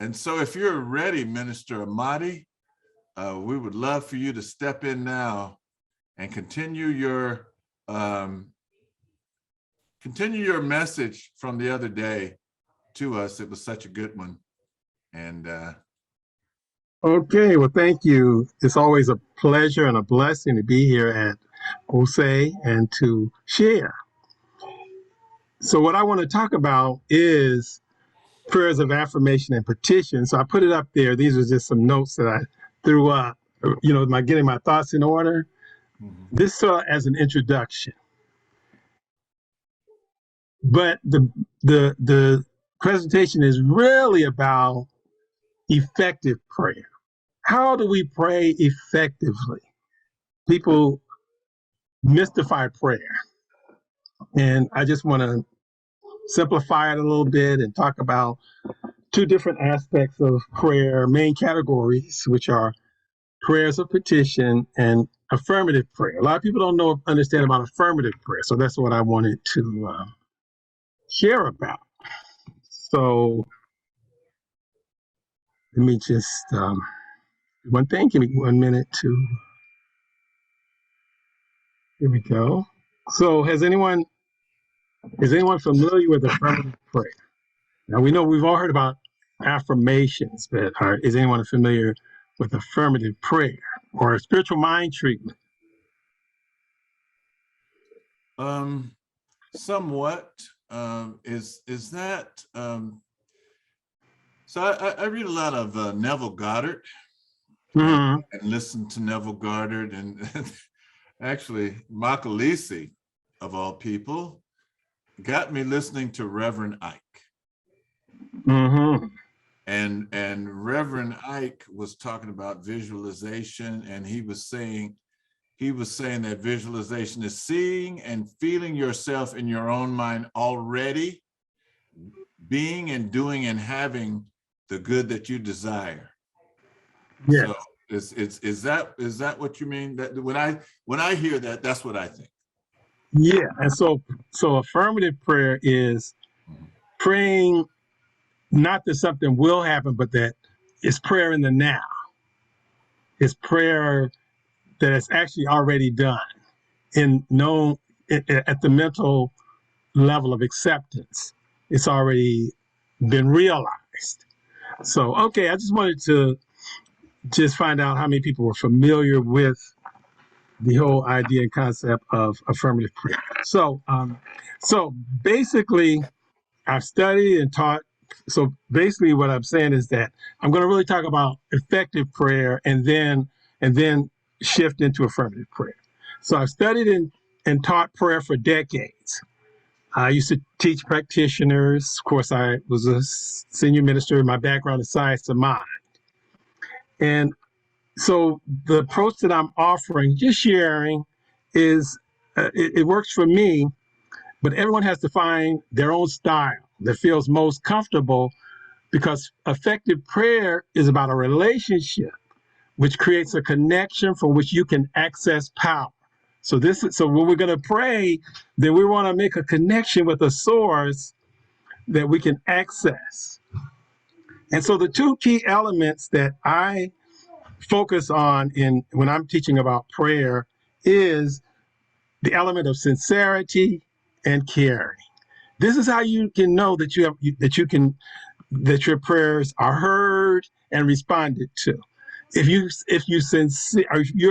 And so if you're ready, Minister Amadi, we would love for you to step in now and continue your message from the other day to us. It was such a good one. And okay, well, thank you. It's always a pleasure and a blessing to be here at OSE and to share. So what I want to talk about is prayers of affirmation and petition. So I put it up there. These are just some notes that I threw up, getting my thoughts in order. This as an introduction. But the presentation is really about effective prayer. How do we pray effectively? People mystify prayer. And I just want to simplify it a little bit and talk about two different aspects of prayer, main categories, which are prayers of petition and affirmative prayer. A lot of people don't understand about affirmative prayer. So that's what I wanted to share about. So let me just, one thing, give me 1 minute to, here we go. So is anyone familiar with affirmative prayer? Now we know we've all heard about affirmations, but is anyone familiar with affirmative prayer or spiritual mind treatment? Somewhat. Is that so I read a lot of Neville Goddard and listen to Neville Goddard and actually Makalisi, of all people, got me listening to Reverend Ike. And Reverend Ike was talking about visualization, and he was saying that visualization is seeing and feeling yourself in your own mind already being and doing and having the good that you desire. Yes. So is that what you mean? That when I hear that, that's what I think. Yeah. And so affirmative prayer is praying not that something will happen, but that it's prayer in the now. It's prayer that is actually already done and known at the mental level of acceptance. It's already been realized. So, okay, I just wanted to find out how many people were familiar with the whole idea and concept of affirmative prayer. So basically, I've studied and taught. So basically, what I'm saying is that I'm going to really talk about effective prayer and then shift into affirmative prayer. So I've studied and taught prayer for decades. I used to teach practitioners. Of course, I was a senior minister. My background is science of mind. And so the approach that I'm offering, just sharing, is it works for me, but everyone has to find their own style that feels most comfortable, because effective prayer is about a relationship which creates a connection from which you can access power. So when we're going to pray, then we want to make a connection with a source that we can access. And so the two key elements that I focus on when I'm teaching about prayer is the element of sincerity and caring. This is how you can know that that your prayers are heard and responded to. If you're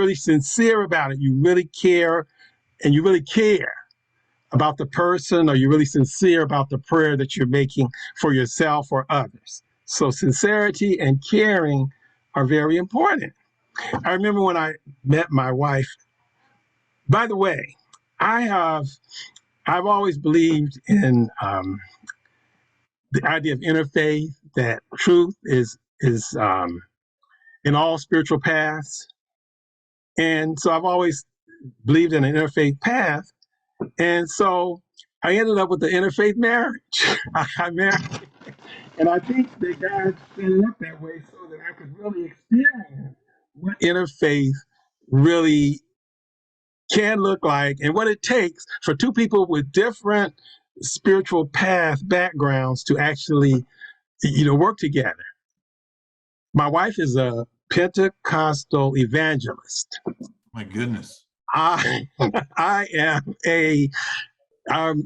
really sincere about it, you really care, and you really care about the person, or you're really sincere about the prayer that you're making for yourself or others. So sincerity and caring are very important. I remember when I met my wife. By the way, I've always believed in the idea of interfaith, that truth is in all spiritual paths. And so I've always believed in an interfaith path. And so I ended up with the interfaith marriage. I married, and I think that God set it up that way so that I could really experience what interfaith really can look like and what it takes for two people with different spiritual path backgrounds to actually, work together. My wife is a Pentecostal evangelist. My goodness. I I am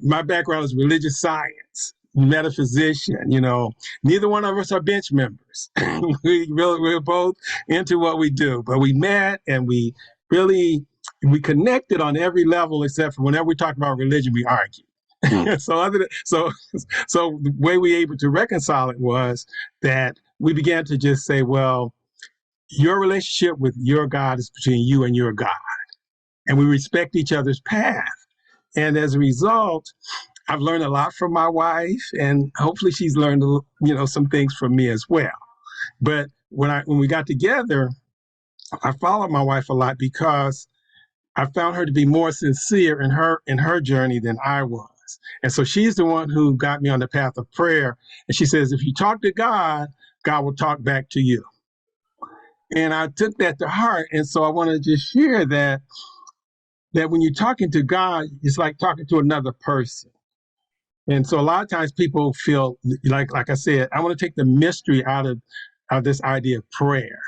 my background is religious science, metaphysician. Neither one of us are bench members. We're both into what we do, but we met and we connected on every level except for whenever we talk about religion, we argue. So the way we were able to reconcile it was that we began to just say, well, your relationship with your God is between you and your God, and we respect each other's path. And as a result, I've learned a lot from my wife, and hopefully she's learned, some things from me as well. But when we got together, I followed my wife a lot because I found her to be more sincere in her journey than I was. And so she's the one who got me on the path of prayer. And she says, if you talk to God, God will talk back to you. And I took that to heart. And so I want to just share that when you're talking to God, it's like talking to another person. And so a lot of times people feel like I said, I want to take the mystery out of this idea of prayer.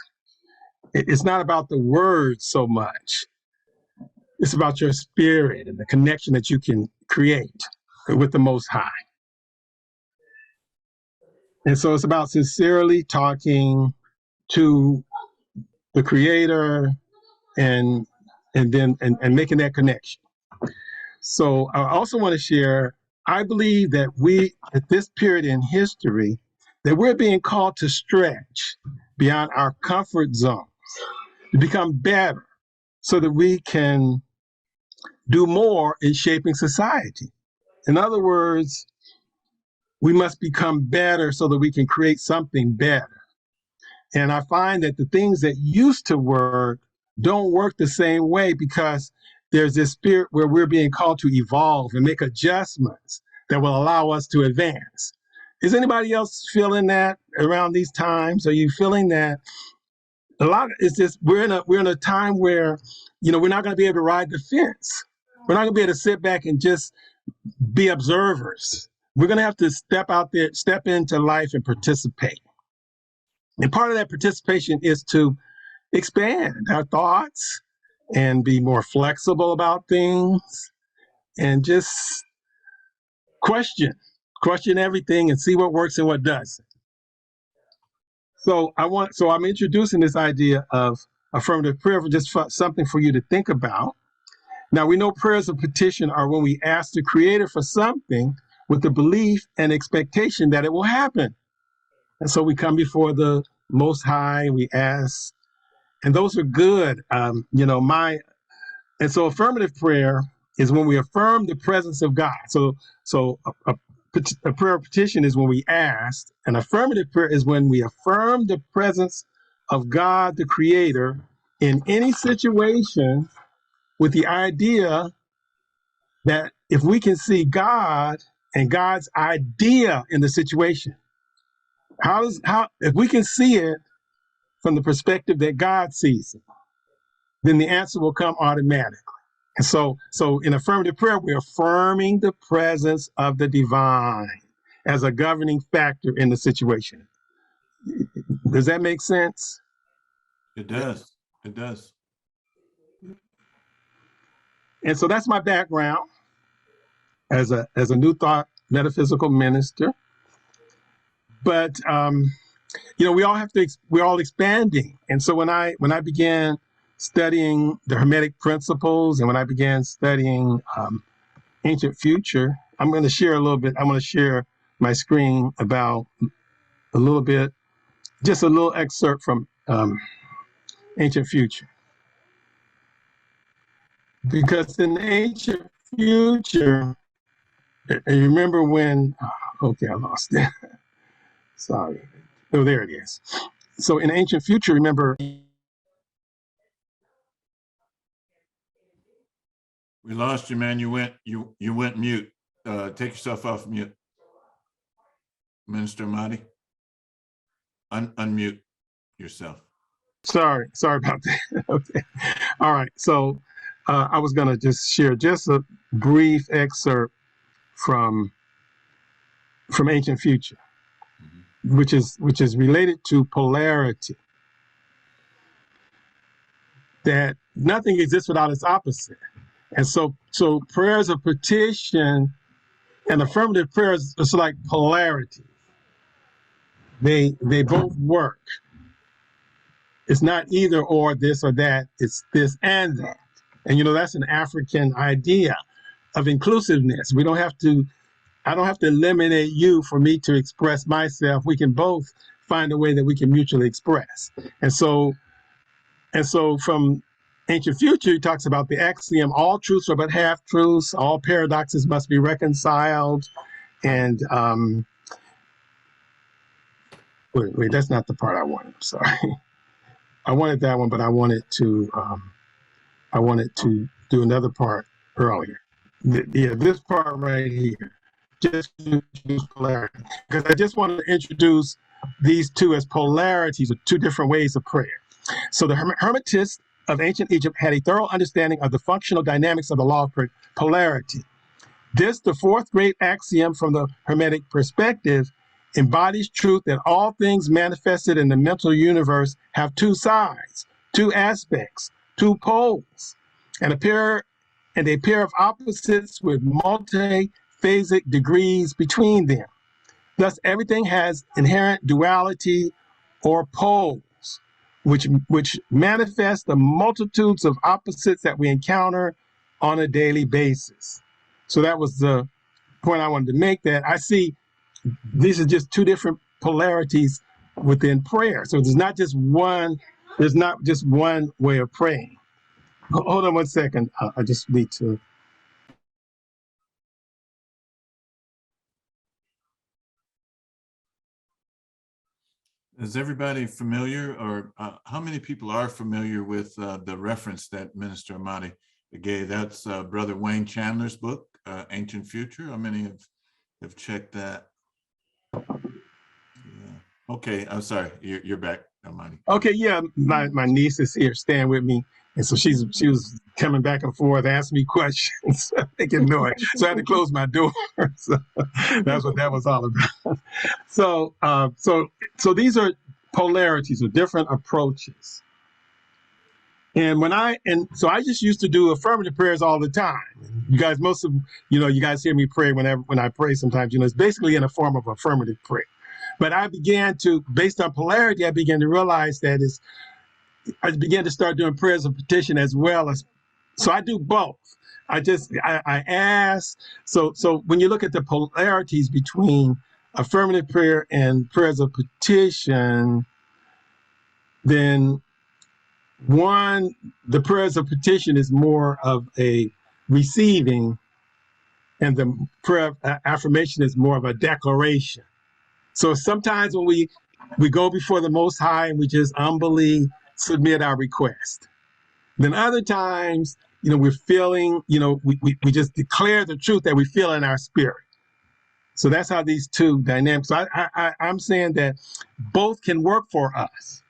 It's not about the words so much. It's about your spirit and the connection that you can create with the Most High. And so it's about sincerely talking to the Creator and making that connection. So I also want to share, I believe that we, at this period in history, that we're being called to stretch beyond our comfort zones, to become better so that we can do more in shaping society. In other words, we must become better so that we can create something better. And I find that the things that used to work don't work the same way because there's this spirit where we're being called to evolve and make adjustments that will allow us to advance. Is anybody else feeling that around these times? Are you feeling that? It's just we're in a time where, we're not going to be able to ride the fence. We're not going to be able to sit back and just be observers. We're going to have to step out there, step into life and participate. And part of that participation is to expand our thoughts and be more flexible about things and just question everything and see what works and what doesn't. So I'm introducing this idea of affirmative prayer for just something for you to think about. Now, we know prayers of petition are when we ask the Creator for something with the belief and expectation that it will happen. And so we come before the Most High, we ask, and those are good. And so affirmative prayer is when we affirm the presence of God. So a prayer of petition is when we ask. An affirmative prayer is when we affirm the presence of God, the Creator, in any situation with the idea that if we can see God and God's idea in the situation, if we can see it from the perspective that God sees it, then the answer will come automatically. And so in affirmative prayer, we're affirming the presence of the divine as a governing factor in the situation. Does that make sense? It does. It does. And so that's my background as a New Thought metaphysical minister. But we're all expanding. And so when I began studying the Hermetic principles and when I began studying ancient future, I'm going to share a little bit. I'm going to share my screen about a little bit, just a little excerpt from ancient future. Because in ancient future, you remember when, okay, I lost it. Sorry. Oh, there it is. So in ancient future, remember. We lost you, man. You went mute. Take yourself off mute. Minister Amadi, unmute yourself. Sorry about that. Okay. All right. So I was going to just share just a brief excerpt from ancient future. which is related to polarity. That nothing exists without its opposite. And so prayers of petition and affirmative prayers is like polarity. They both work. It's not either or, this or that, it's this and that. And that's an African idea of inclusiveness. I don't have to eliminate you for me to express myself. We can both find a way that we can mutually express. And so from Ancient Future, he talks about the axiom, all truths are but half truths, all paradoxes must be reconciled. And wait, that's not the part I wanted. I'm sorry. I wanted that one, but I wanted to do another part earlier. This part right here, just introduce polarity, because I just wanted to introduce these two as polarities of two different ways of prayer. So the Hermetists of ancient Egypt had a thorough understanding of the functional dynamics of the law of polarity. This, the fourth great axiom from the Hermetic perspective, embodies truth that all things manifested in the mental universe have two sides, two aspects, two poles, and a pair of opposites with multi-phasic degrees between them. Thus, everything has inherent duality or poles, which manifest the multitudes of opposites that we encounter on a daily basis. So that was the point I wanted to make, that I see these are just two different polarities within prayer. So there's not just one way of praying. Hold on one second. I just need to. Is everybody familiar, or how many people are familiar with the reference that Minister Amadi gave? That's Brother Wayne Chandler's book, Ancient Future. How many have checked that? Yeah. Okay, I'm sorry. You're back, Amadi. Okay, yeah, my niece is here staying with me, and so she was coming back and forth, asking me questions, making noise. So I had to close my door. So that's what that was all about. So these are polarities or different approaches. And so I just used to do affirmative prayers all the time. You guys, you guys hear me pray when I pray sometimes, it's basically in a form of affirmative prayer. But I began to, based on polarity, I began to realize that I began to start doing prayers of petition as well as, so I do both. I ask. So when you look at the polarities between affirmative prayer and prayers of petition, then the prayers of petition is more of a receiving, and the prayer of affirmation is more of a declaration. So sometimes when we go before the Most High and we just humbly submit our request. Then other times, we're feeling, we just declare the truth that we feel in our spirit. So that's how these two dynamics. So I'm saying that both can work for us.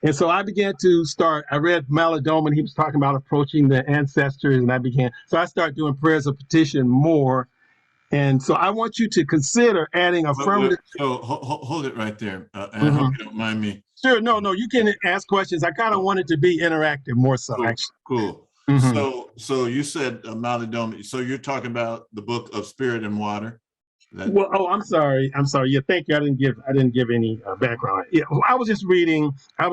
And so I began to I read Maladome, and he was talking about approaching the ancestors, and so I started doing prayers of petition more. And so I want you to consider adding affirmative. So hold it right there. And I hope you don't mind me. Sure. No, you can ask questions. I kind of want it to be interactive more so, cool, actually. Cool. So you said Maladome. So you're talking about the book of Spirit and Water. I'm sorry. Yeah, thank you. I didn't give any background. Yeah, I was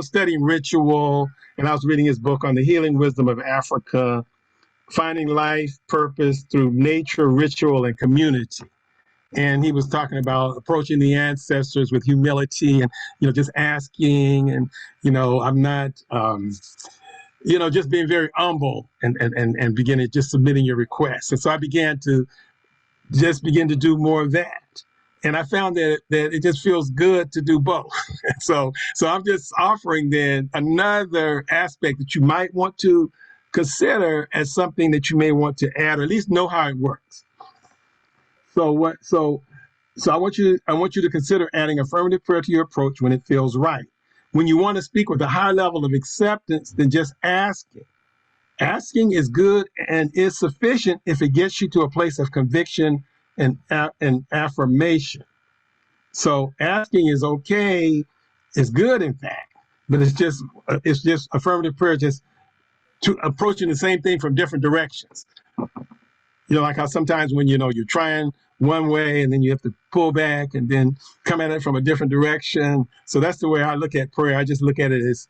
studying ritual, and I was reading his book on the healing wisdom of Africa, finding life purpose through nature, ritual, and community. And he was talking about approaching the ancestors with humility and, just asking, and, I'm not, just being very humble and beginning just submitting your requests. And so I began to do more of that. And I found that it just feels good to do both. So I'm just offering then another aspect that you might want to consider as something that you may want to add, or at least know how it works. So I want you to consider adding affirmative prayer to your approach when it feels right. When you want to speak with a high level of acceptance, then just asking. Asking is good and is sufficient if it gets you to a place of conviction and affirmation. So asking is okay, it's good in fact, but it's just affirmative prayer, just to approaching the same thing from different directions. You know, like how sometimes when you're trying one way and then you have to pull back and then come at it from a different direction. So that's the way I look at prayer. I just look at it as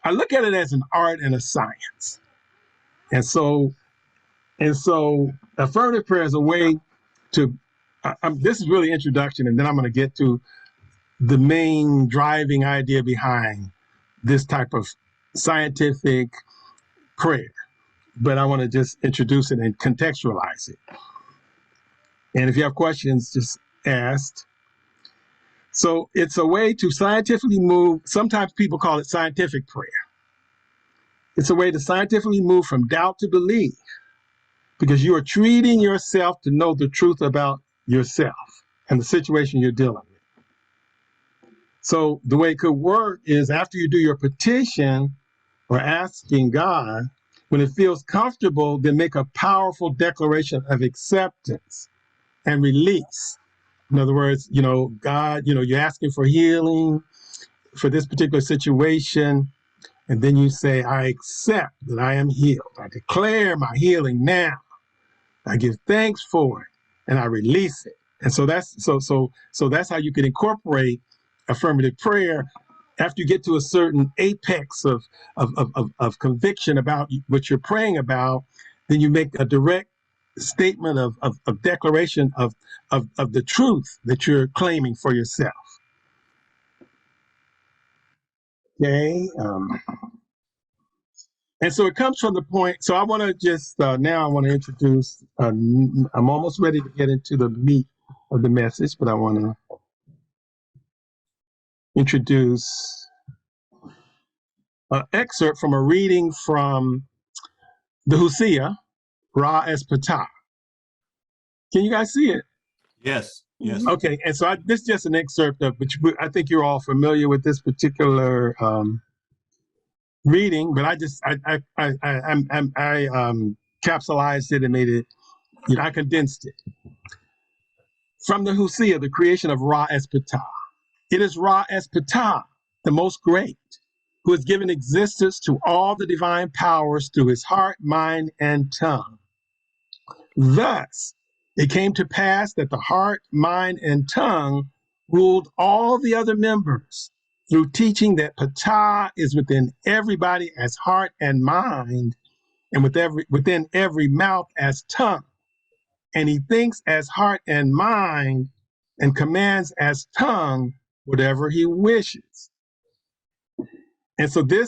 I look at it as an art and a science. And so affirmative prayer is a way to this is really introduction, and then I'm going to get to the main driving idea behind this type of scientific prayer. But I want to just introduce it and contextualize it. And if you have questions, just ask. So it's a way to scientifically move. Sometimes people call it scientific prayer. It's a way to scientifically move from doubt to belief, because you are treating yourself to know the truth about yourself and the situation you're dealing with. So the way it could work is after you do your petition or asking God, when it feels comfortable, then make a powerful declaration of acceptance and release. In other words, God, you're asking for healing for this particular situation. And then you say, I accept that I am healed. I declare my healing now. I give thanks for it and I release it. And so that's that's how you can incorporate affirmative prayer. After you get to a certain apex of conviction about what you're praying about, then you make a direct statement of declaration of the truth that you're claiming for yourself. Okay. And so it comes from the point. So I want to just now I want to introduce. I'm almost ready to get into the meat of the message, but I want to introduce an excerpt from a reading from the Hosea, Ra Espatah. Can you guys see it? Yes. Yes. Okay, and so this is just an excerpt of, which I think you're all familiar with this particular reading, but I capsulized it and made it, I condensed it. From the Hosea, the creation of Ra Espatah. It is Ra Espatah, the most great, who has given existence to all the divine powers through his heart, mind, and tongue. Thus, it came to pass that the heart, mind, and tongue ruled all the other members through teaching that Ptah is within everybody as heart and mind, and within every mouth as tongue. And he thinks as heart and mind, and commands as tongue whatever he wishes. And so he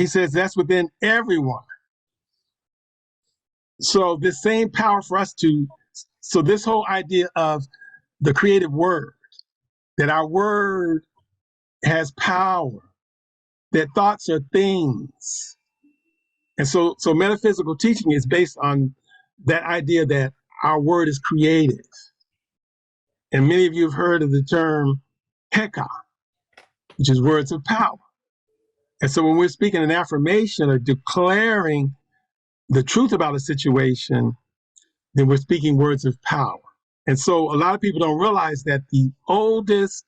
says that's within everyone. So this same power for us so this whole idea of the creative word, that our word has power, that thoughts are things. And so metaphysical teaching is based on that idea that our word is creative. And many of you have heard of the term heka, which is words of power. And so when we're speaking an affirmation or declaring the truth about a situation, then we're speaking words of power. And so a lot of people don't realize that the oldest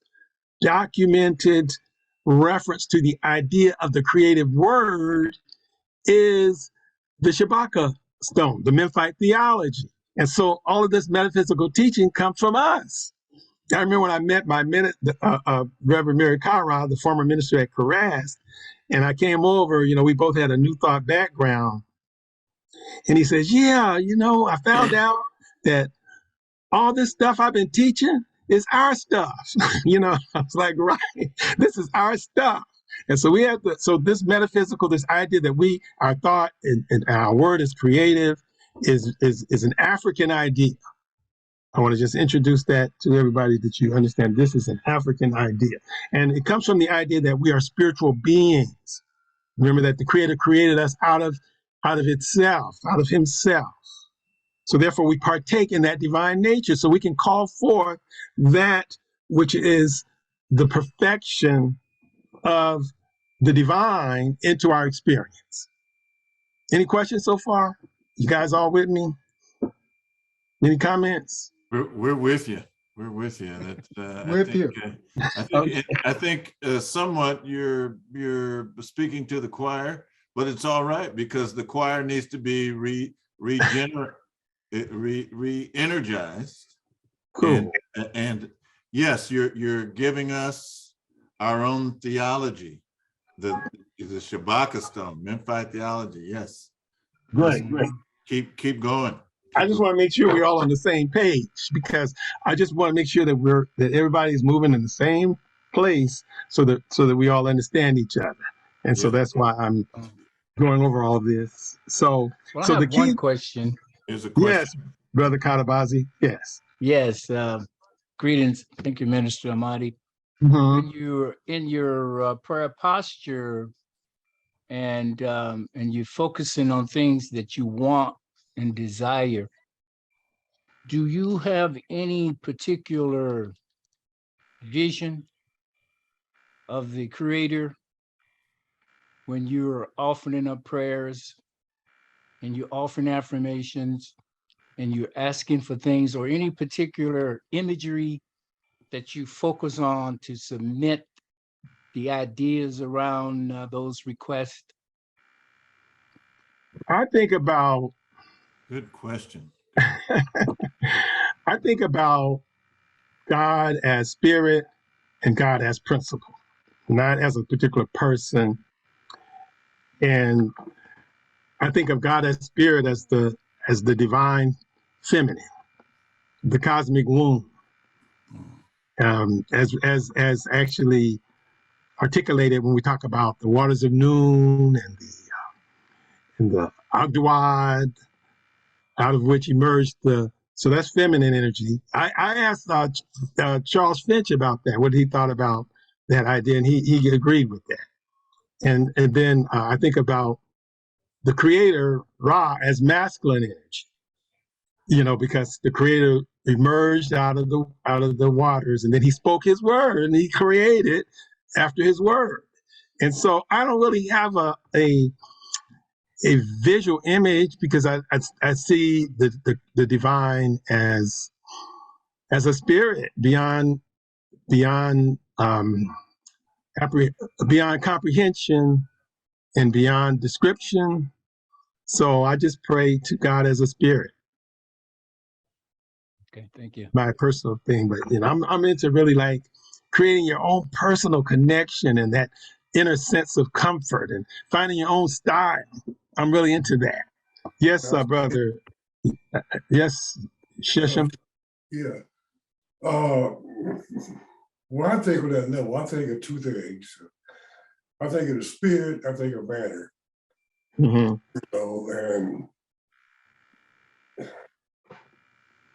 documented reference to the idea of the creative word is the Shabaka stone, the Memphite theology. And so all of this metaphysical teaching comes from us. I remember when I met my Reverend Mary Kara, the former minister at Karas, and I came over, we both had a New Thought background. And he says, yeah, I found out that all this stuff I've been teaching is our stuff. I was like, right, this is our stuff. And so we have so this metaphysical, this idea that our thought and our word is creative is an African idea. I want to just introduce that to everybody, that you understand this is an African idea. And it comes from the idea that we are spiritual beings. Remember that the Creator created us out of itself, out of himself. So therefore we partake in that divine nature, so we can call forth that which is the perfection of the divine into our experience. Any questions so far? You guys all with me? Any comments? We're with you. We're with you. That With you. Okay. I think somewhat you're speaking to the choir, but it's all right because the choir needs to be re-energized. Cool. And yes, you're giving us our own theology, the Shabaka stone, Memphite theology. Yes. Great, great. Keep going. I just want to make sure we're all on the same page, because I just want to make sure that everybody's moving in the same place, so that we all understand each other. And so Yeah. that's why I'm going over all of this. So Well, so I the have one key, question. Here's a question. yes, Brother Katabazi, yes. Yes. Greetings. Thank you, Minister Amadi. Mhm. When you're in your prayer posture and you're focusing on things that you want and desire, do you have any particular vision of the Creator when you're offering up prayers and you're offering affirmations and you're asking for things, or any particular imagery that you focus on to submit the ideas around those requests? I think about Good question. I think about God as spirit and God as principle, not as a particular person. And I think of God as spirit as the divine feminine, the cosmic womb, as actually articulated when we talk about the waters of noon and the Agdawad, out of which emerged the. So that's feminine energy. I asked Charles Finch about that, what he thought about that idea, and he agreed with that. And then I think about the creator Ra as masculine energy, because the creator emerged out of the waters, and then he spoke his word and he created after his word. And so I don't really have a visual image, because I see the divine as a spirit beyond beyond comprehension and beyond description. So I just pray to God as a spirit, Okay, thank you. my personal thing. But I'm into really like creating your own personal connection and that inner sense of comfort and finding your own style. I'm really into that. Yes, brother. Yes, Shisham. Yeah. When I think of that level, I think of two things. I think of the spirit, I think of matter. Mm-hmm. And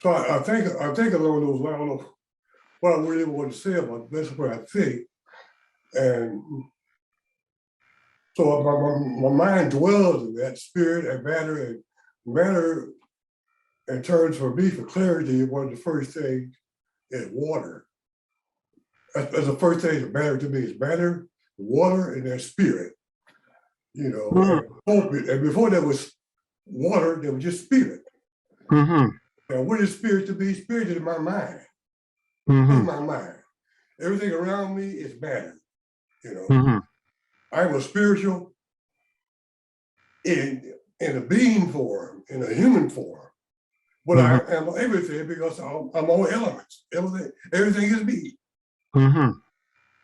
so I think along those lines. I don't know what I really want to say about this, that's what I think. And so my mind dwells in that spirit and matter in terms for me, for clarity, one of the first things is water. That's the first thing that matter to me is matter, water, and then spirit. And before there was water, there was just spirit. Mm-hmm. Now, what is spirit to be? Spirit is my mind. Mm-hmm. It's my mind. Everything around me is matter. Mm-hmm. I'm a spiritual in a being form, in a human form. But Mm-hmm. I am everything because I'm all elements. Everything is me. Mm-hmm.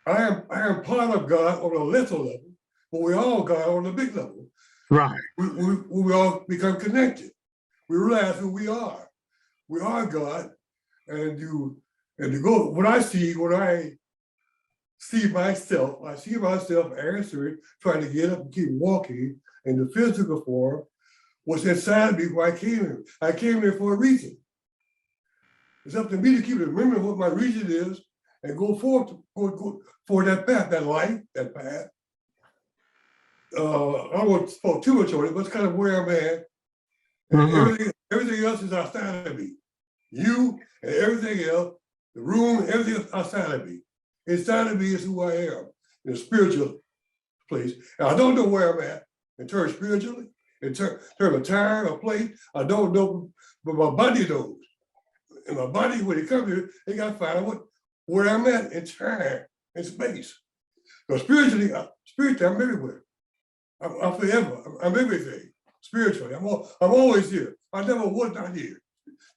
I am part of God on a lesser level, but we all God on a big level. Right. We all become connected. We realize who we are. We are God, and to go. When I see myself, answering, trying to get up and keep walking in the physical form. What's inside me where I came here. I came here for a reason. It's up to me to keep remembering what my reason is and go forward, go for that path, that light, that path. I don't want to spoke too much on it, but it's kind of where I'm at. And everything else is outside of me. You and everything else, the room, everything else outside of me. Inside of me is who I am in a spiritual place. And I don't know where I'm at in terms spiritually, in terms of time or place. I don't know, but my body knows. in my body, when it comes here, they got to find out where I'm at in time and space. So spiritually, I'm everywhere. I'm forever. I'm everything. Spiritually, I'm always here. I never was not here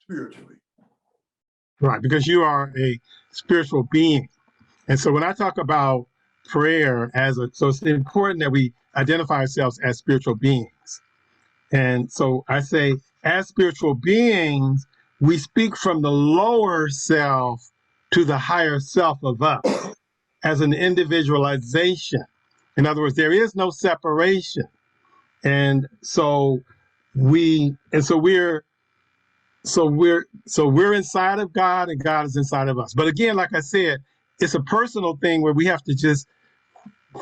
spiritually. Right, because you are a spiritual being. And so when I talk about prayer so it's important that we identify ourselves as spiritual beings. And so I say, as spiritual beings, we speak from the lower self to the higher self of us as an individualization. In other words, there is no separation. And so we're inside of God and God is inside of us. But again, like I said, it's a personal thing where we have to just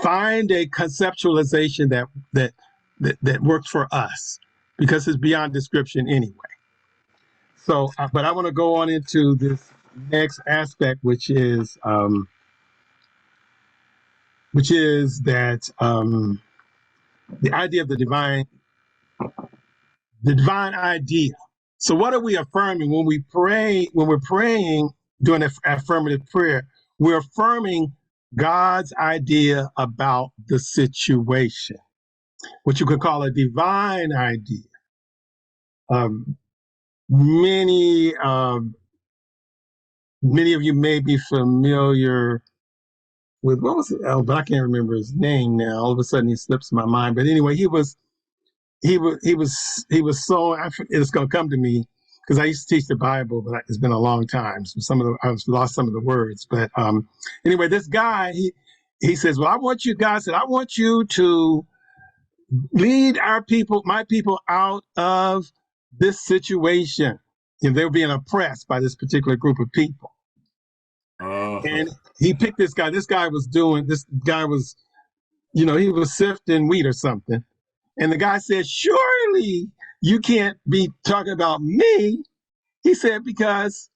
find a conceptualization that works for us, because it's beyond description anyway. So, but I want to go on into this next aspect, which is that the idea of the divine idea. So what are we affirming when we pray? When we're praying during affirmative prayer, we're affirming God's idea about the situation, what you could call a divine idea. Many of you may be familiar with, what was it? Oh, but I can't remember his name now. All of a sudden, he slips my mind. But anyway, he was so. It's going to come to me because I used to teach the Bible, but it's been a long time. So I've lost some of the words. But anyway, this guy he says, "Well, God said, I want you to lead my people out of this situation." And they were being oppressed by this particular group of people. And he picked this guy. This guy was, he was sifting wheat or something. And the guy said, "Surely you can't be talking about me." He said, "Because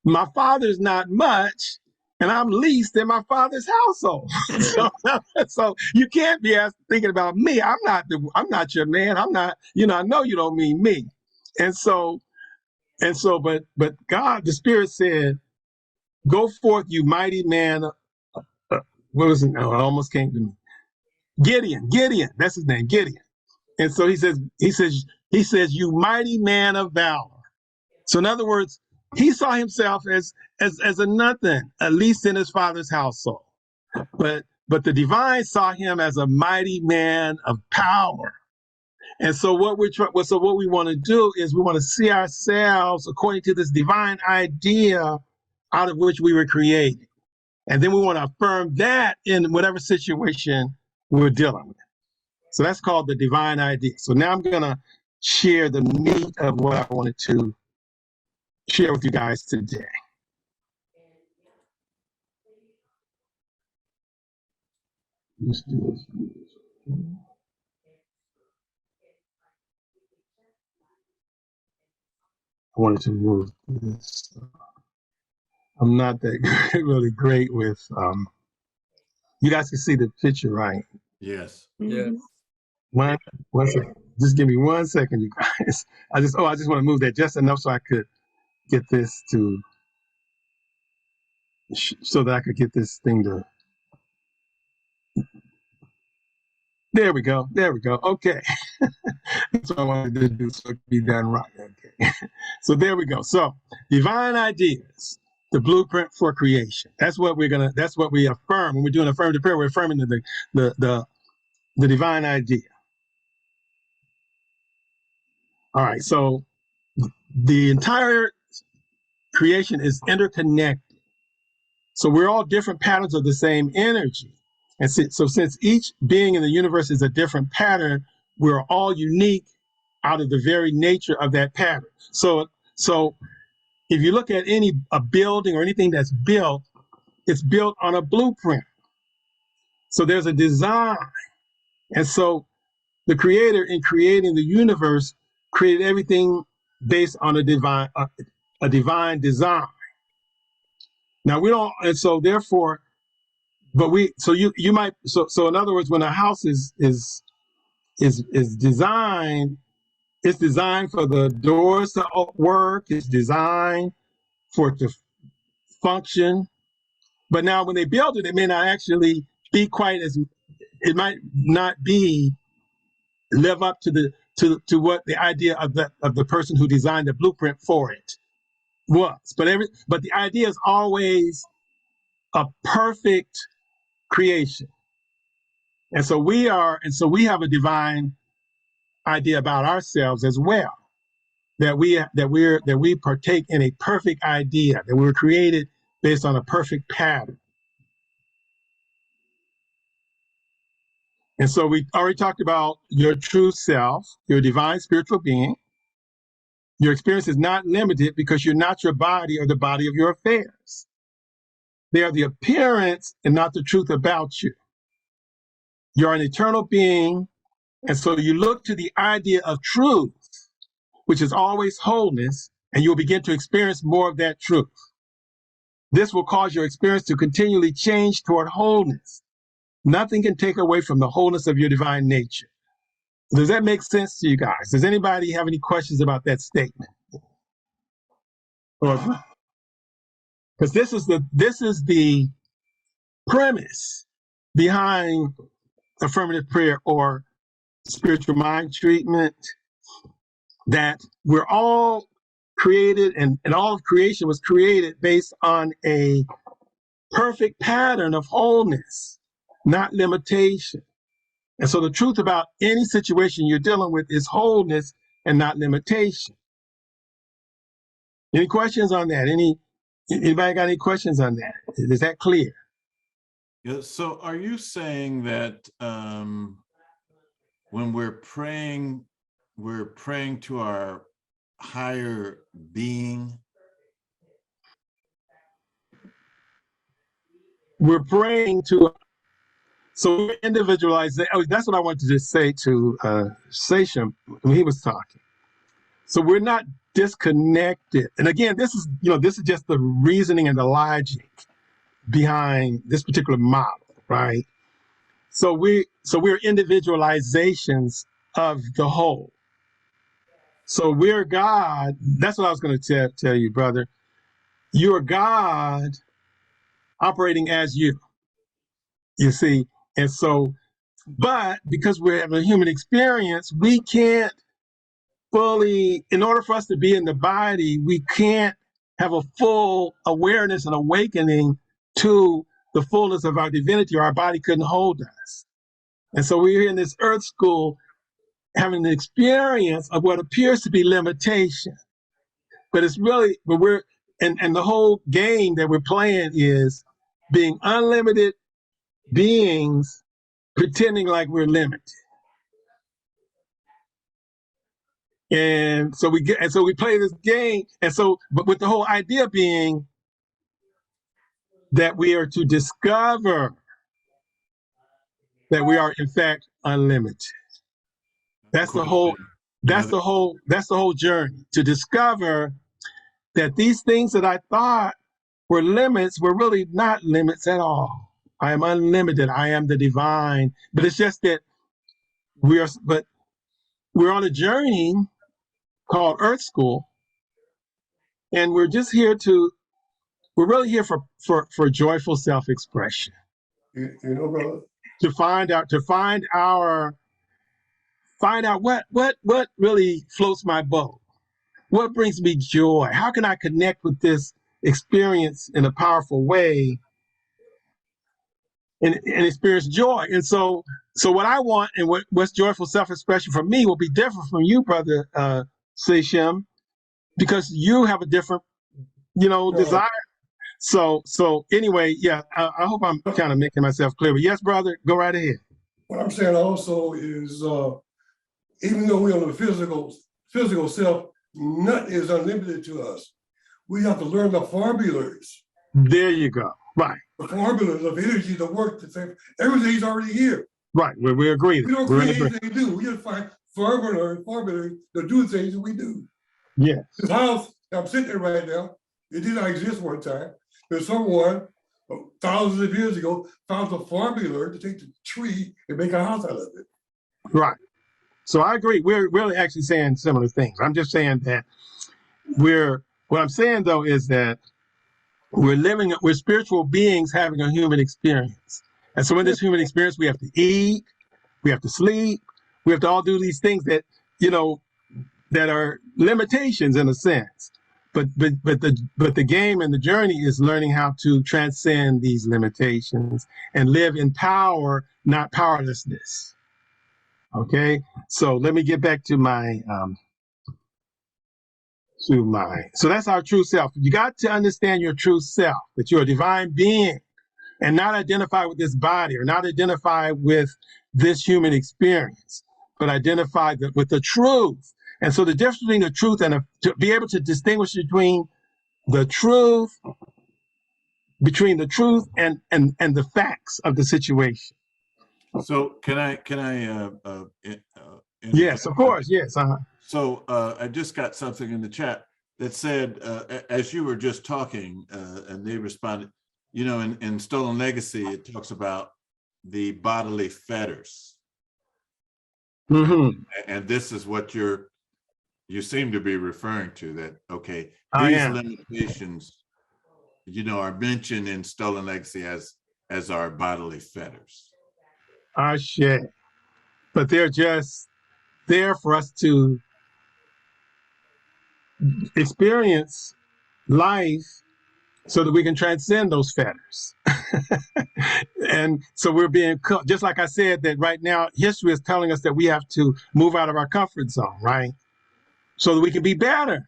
my father's not much, and I'm least in my father's household." so you can't be thinking about me. I'm not your man. I'm not, I know you don't mean me. But God, the Spirit said, "Go forth, you mighty man." What was it? Oh, it almost came to me. Gideon, that's his name, Gideon. And so he says, "You mighty man of valor." So in other words, he saw himself as a nothing, at least in his father's household. But the divine saw him as a mighty man of power. And so what we want to do is we want to see ourselves according to this divine idea out of which we were created. And then we want to affirm that in whatever situation we're dealing with. So that's called the divine idea. So now I'm going to share the meat of what I wanted to share with you guys today. Let's do this. I wanted to move this. I'm not that really great with, you guys can see the picture, right? Yes. Yes. One second. Just give me 1 second, you guys. I just want to move that just enough so I could get this so that I could get this thing to. There we go. Okay. That's what I wanted to do so it could be done right. Okay. So there we go. So divine ideas, the blueprint for creation. That's what we affirm when we're doing affirmative prayer. We're affirming the divine idea. All right. So the entire creation is interconnected. So we're all different patterns of the same energy. And so since each being in the universe is a different pattern, we're all unique out of the very nature of that pattern. So if you look at a building or anything that's built, it's built on a blueprint. So there's a design. And so the creator, in creating the universe, created everything based on a divine design. Now we don't, and so therefore, you might, so in other words, when a house is designed, It's designed for the doors to work. It's designed for it to function. But now when they build it, it may not actually be quite as, it might not be live up to the to what the idea of the person who designed the blueprint for it was. But the idea is always a perfect creation. And so we have a divine idea about ourselves as well. That we partake in a perfect idea, that we were created based on a perfect pattern. And so we already talked about your true self, your divine spiritual being. Your experience is not limited because you're not your body or the body of your affairs. They are the appearance and not the truth about you. You're an eternal being, and so you look to the idea of truth, which is always wholeness, and you'll begin to experience more of that truth. This will cause your experience to continually change toward wholeness. Nothing can take away from the wholeness of your divine nature. Does that make sense to you guys? Does anybody have any questions about that statement? Because this is the premise behind affirmative prayer or spiritual mind treatment, that we're all created and all of creation was created based on a perfect pattern of wholeness, not limitation. And so the truth about any situation you're dealing with is wholeness and not limitation. Any questions on that? Anybody got any questions on that? Is that clear? Yeah, so are you saying that when we're praying to our higher being? We're praying to, so we're individualized. Oh, that's what I wanted to just say to Sesham when he was talking. So we're not disconnected. And again, this is just the reasoning and the logic behind this particular model, right? So we're individualizations of the whole. So we're God. That's what I was going to tell you, brother. You're God operating as you see. And so, but because we're having a human experience, we can't fully, in order for us to be in the body, we can't have a full awareness and awakening to the fullness of our divinity, or our body couldn't hold us. And so we're in this earth school having the experience of what appears to be limitation. But it's really, and the whole game that we're playing is being unlimited beings pretending like we're limited. And so we play this game. And so, but with the whole idea being that we are to discover that we are in fact unlimited. That's the whole journey, to discover that these things that I thought were limits were really not limits at all. I am unlimited. I am the divine. But it's just that we're on a journey called Earth School, and we're really here for joyful self-expression. Brother, To find out what really floats my boat. What brings me joy? How can I connect with this experience in a powerful way and experience joy? And so what I want and what's joyful self-expression for me will be different from you, brother Seshem, because you have a different, desire. So anyway, yeah, I hope I'm kind of making myself clear. But yes, brother, go right ahead. what I'm saying also is, even though we're on the physical self, nothing is unlimited to us. We have to learn the formulas. There you go. Right. The formulas of energy, the work, everything's already here. Right. We agree. We don't create anything to do. We just find formulas to do things that we do. Yes. This house I'm sitting in right now, it did not exist one time. There's someone thousands of years ago found a formula to take the tree and make a house out of it. Right. So I agree. We're really actually saying similar things. I'm just saying that what I'm saying though is that we're spiritual beings having a human experience. And so in this human experience, we have to eat, we have to sleep, we have to all do these things that, that are limitations in a sense. But the game and the journey is learning how to transcend these limitations and live in power, not powerlessness. Okay, so let me get back to my so that's our true self. You got to understand your true self, that you're a divine being and not identify with this body or not identify with this human experience, but identify with the truth. And so the difference between the truth and to be able to distinguish between the truth, and the facts of the situation. So can I Yes, of course. Yes. So I just got something in the chat that said, as you were just talking, and they responded, in Stolen Legacy, it talks about the bodily fetters. Mm-hmm. And this is what you seem to be referring to, that, okay, I these am. limitations, are mentioned in Stolen Legacy as our bodily fetters. Shit. But they're just there for us to experience life so that we can transcend those fetters. And so we're being, just like I said, that right now history is telling us that we have to move out of our comfort zone, right? So that we can be better.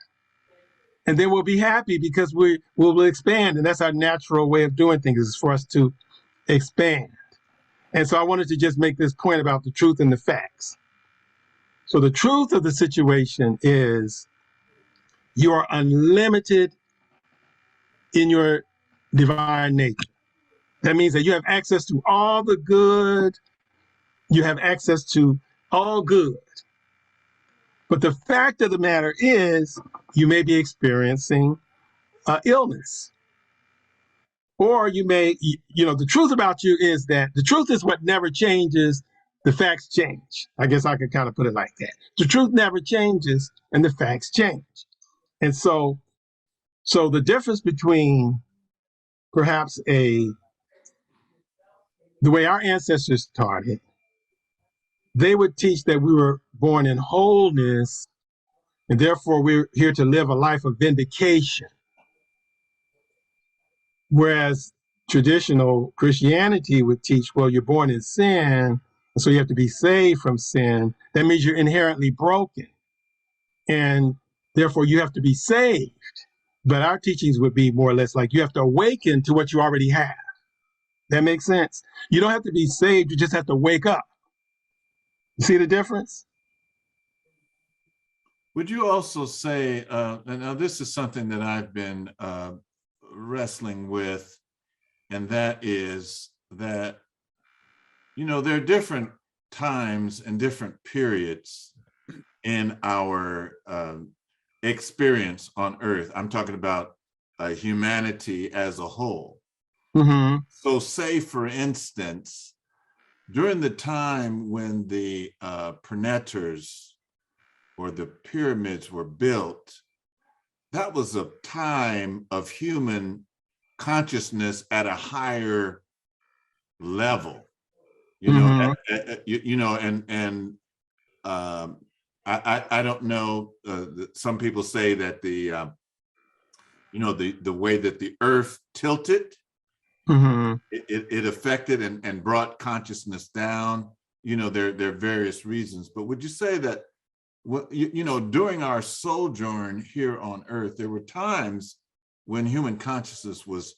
And then we'll be happy because we'll expand. And that's our natural way of doing things, is for us to expand. And so I wanted to just make this point about the truth and the facts. So the truth of the situation is you are unlimited in your divine nature. That means that you have access to all the good. You have access to all good. But the fact of the matter is you may be experiencing illness. Or you may, the truth about you is that the truth is what never changes. The facts change. I guess I could kind of put it like that. The truth never changes and the facts change. And so the difference between perhaps the way our ancestors taught it, they would teach that we were born in wholeness and therefore we're here to live a life of vindication. Whereas traditional Christianity would teach, well, you're born in sin, so you have to be saved from sin. That means you're inherently broken, and therefore you have to be saved. But our teachings would be more or less like you have to awaken to what you already have. That makes sense? You don't have to be saved, you just have to wake up. You see the difference? Would you also say, and now this is something that I've been wrestling with, and that is that, there are different times and different periods in our experience on Earth. I'm talking about humanity as a whole. Mm-hmm. So say, for instance, during the time when the pronators or the pyramids were built, that was a time of human consciousness at a higher level, Mm-hmm. I don't know. Some people say that the way that the earth tilted, Mm-hmm. it affected and brought consciousness down. There are various reasons, but would you say that, during our sojourn here on Earth, there were times when human consciousness was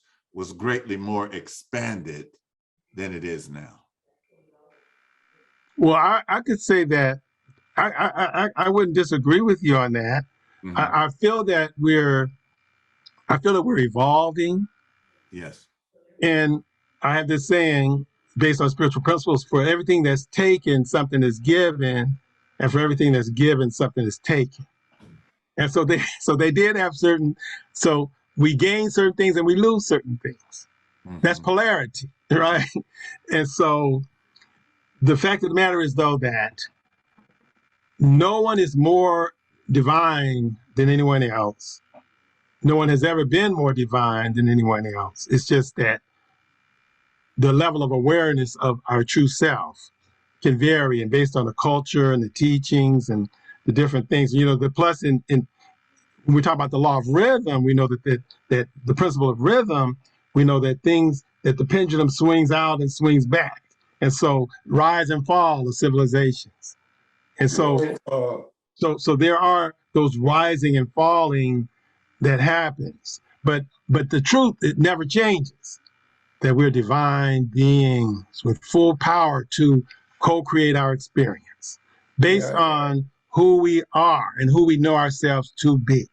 greatly more expanded than it is now? Well, I could say that I wouldn't disagree with you on that. Mm-hmm. I feel that we're evolving. Yes. And I have this saying based on spiritual principles: for everything that's taken, something is given, and for everything that's given, something is taken. And so they did have so we gain certain things and we lose certain things. Mm-hmm. That's polarity, right? And so the fact of the matter is, though, that no one is more divine than anyone else. No one has ever been more divine than anyone else. It's just that the level of awareness of our true self can vary, and based on the culture and the teachings and the different things. You know, the plus in when we talk about the law of rhythm, we know that the principle of rhythm, we know that the pendulum swings out and swings back. And so rise and fall of civilizations. And so so there are those rising and falling that happens. But the truth, it never changes, that we're divine beings with full power to co-create our experience based on who we are and who we know ourselves to be.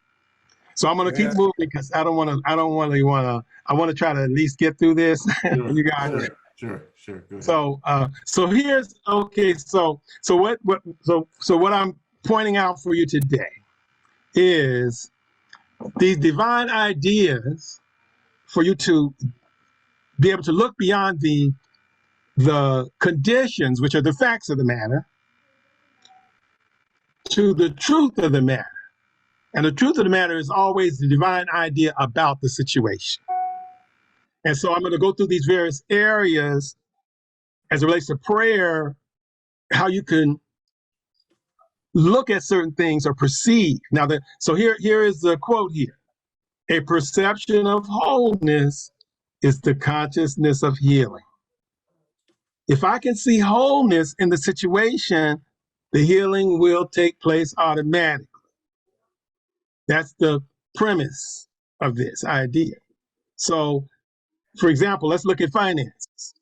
So I'm going to keep moving because I want to try to at least get through this. Sure, You guys. sure. Go ahead. So here's okay. So what I'm pointing out for you today is these divine ideas for you to be able to look beyond the conditions, which are the facts of the matter, to the truth of the matter. And the truth of the matter is always the divine idea about the situation. And so I'm going to go through these various areas as it relates to prayer, how you can look at certain things or perceive. Now, so here is the quote here. A perception of wholeness is the consciousness of healing. If I can see wholeness in the situation, the healing will take place automatically. That's the premise of this idea. So, for example, let's look at finances.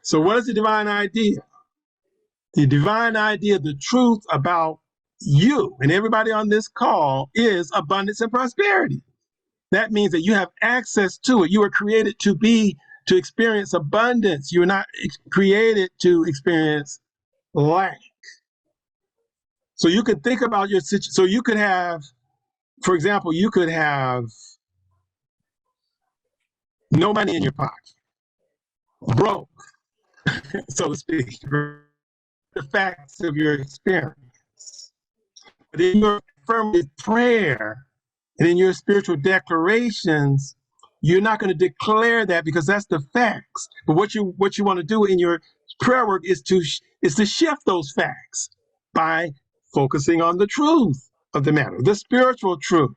So what is the divine idea? The divine idea, the truth about you and everybody on this call is abundance and prosperity. That means that you have access to it. You were created to experience abundance. You're not created to experience lack. So you could think about your situation. So you could have, for example, you could have no money in your pocket, broke, so to speak, the facts of your experience. But in your affirmative prayer and in your spiritual declarations, you're not going to declare that because that's the facts. But what you want to do in your prayer work is to shift those facts by focusing on the truth of the matter, the spiritual truth.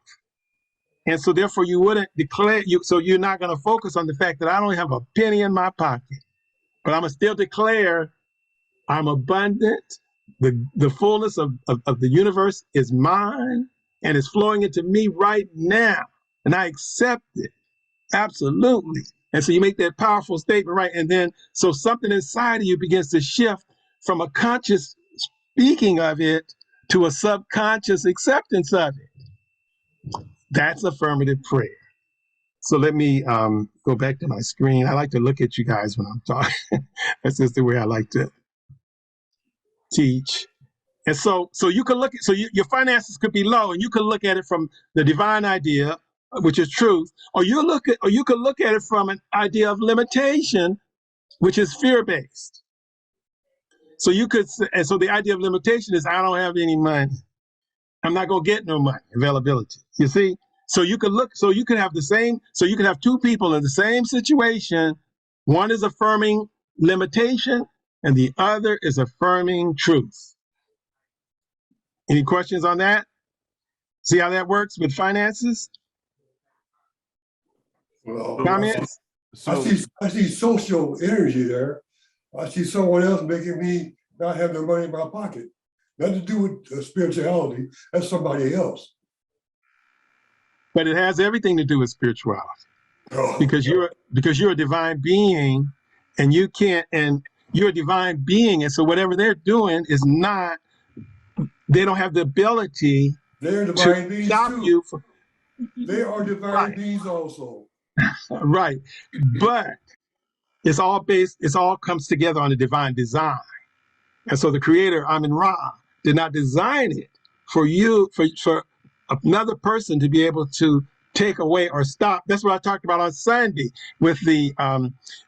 And so therefore you wouldn't declare, so you're not going to focus on the fact that I don't have a penny in my pocket, but I'm going to still declare I'm abundant. The fullness of the universe is mine and is flowing into me right now. And I accept it. Absolutely. And so you make that powerful statement, right? And then, so something inside of you begins to shift from a conscious speaking of it to a subconscious acceptance of it. That's affirmative prayer. So let me go back to my screen. I like to look at you guys when I'm talking. That's just the way I like to teach. And so you can look at, your finances could be low and you can look at it from the divine idea, which is truth, or you can look at it from an idea of limitation, which is fear-based. So the idea of limitation is I don't have any money. I'm not going to get no money, availability. You see? So you can have two people in the same situation. One is affirming limitation and the other is affirming truth. Any questions on that? See how that works with finances? Well, Comments? I see social energy there. I see someone else making me not have no money in my pocket. Nothing to do with spirituality. That's somebody else. But it has everything to do with spirituality. Oh. Because you're a divine being and you're a divine being. And so whatever they're doing is not, they don't have the ability They're divine to beings stop too. you from, They are divine right. beings also. Right. But it's all comes together on a divine design. And so the creator, Amin Ra, did not design it for you, for another person to be able to take away or stop. That's what I talked about on Sunday with the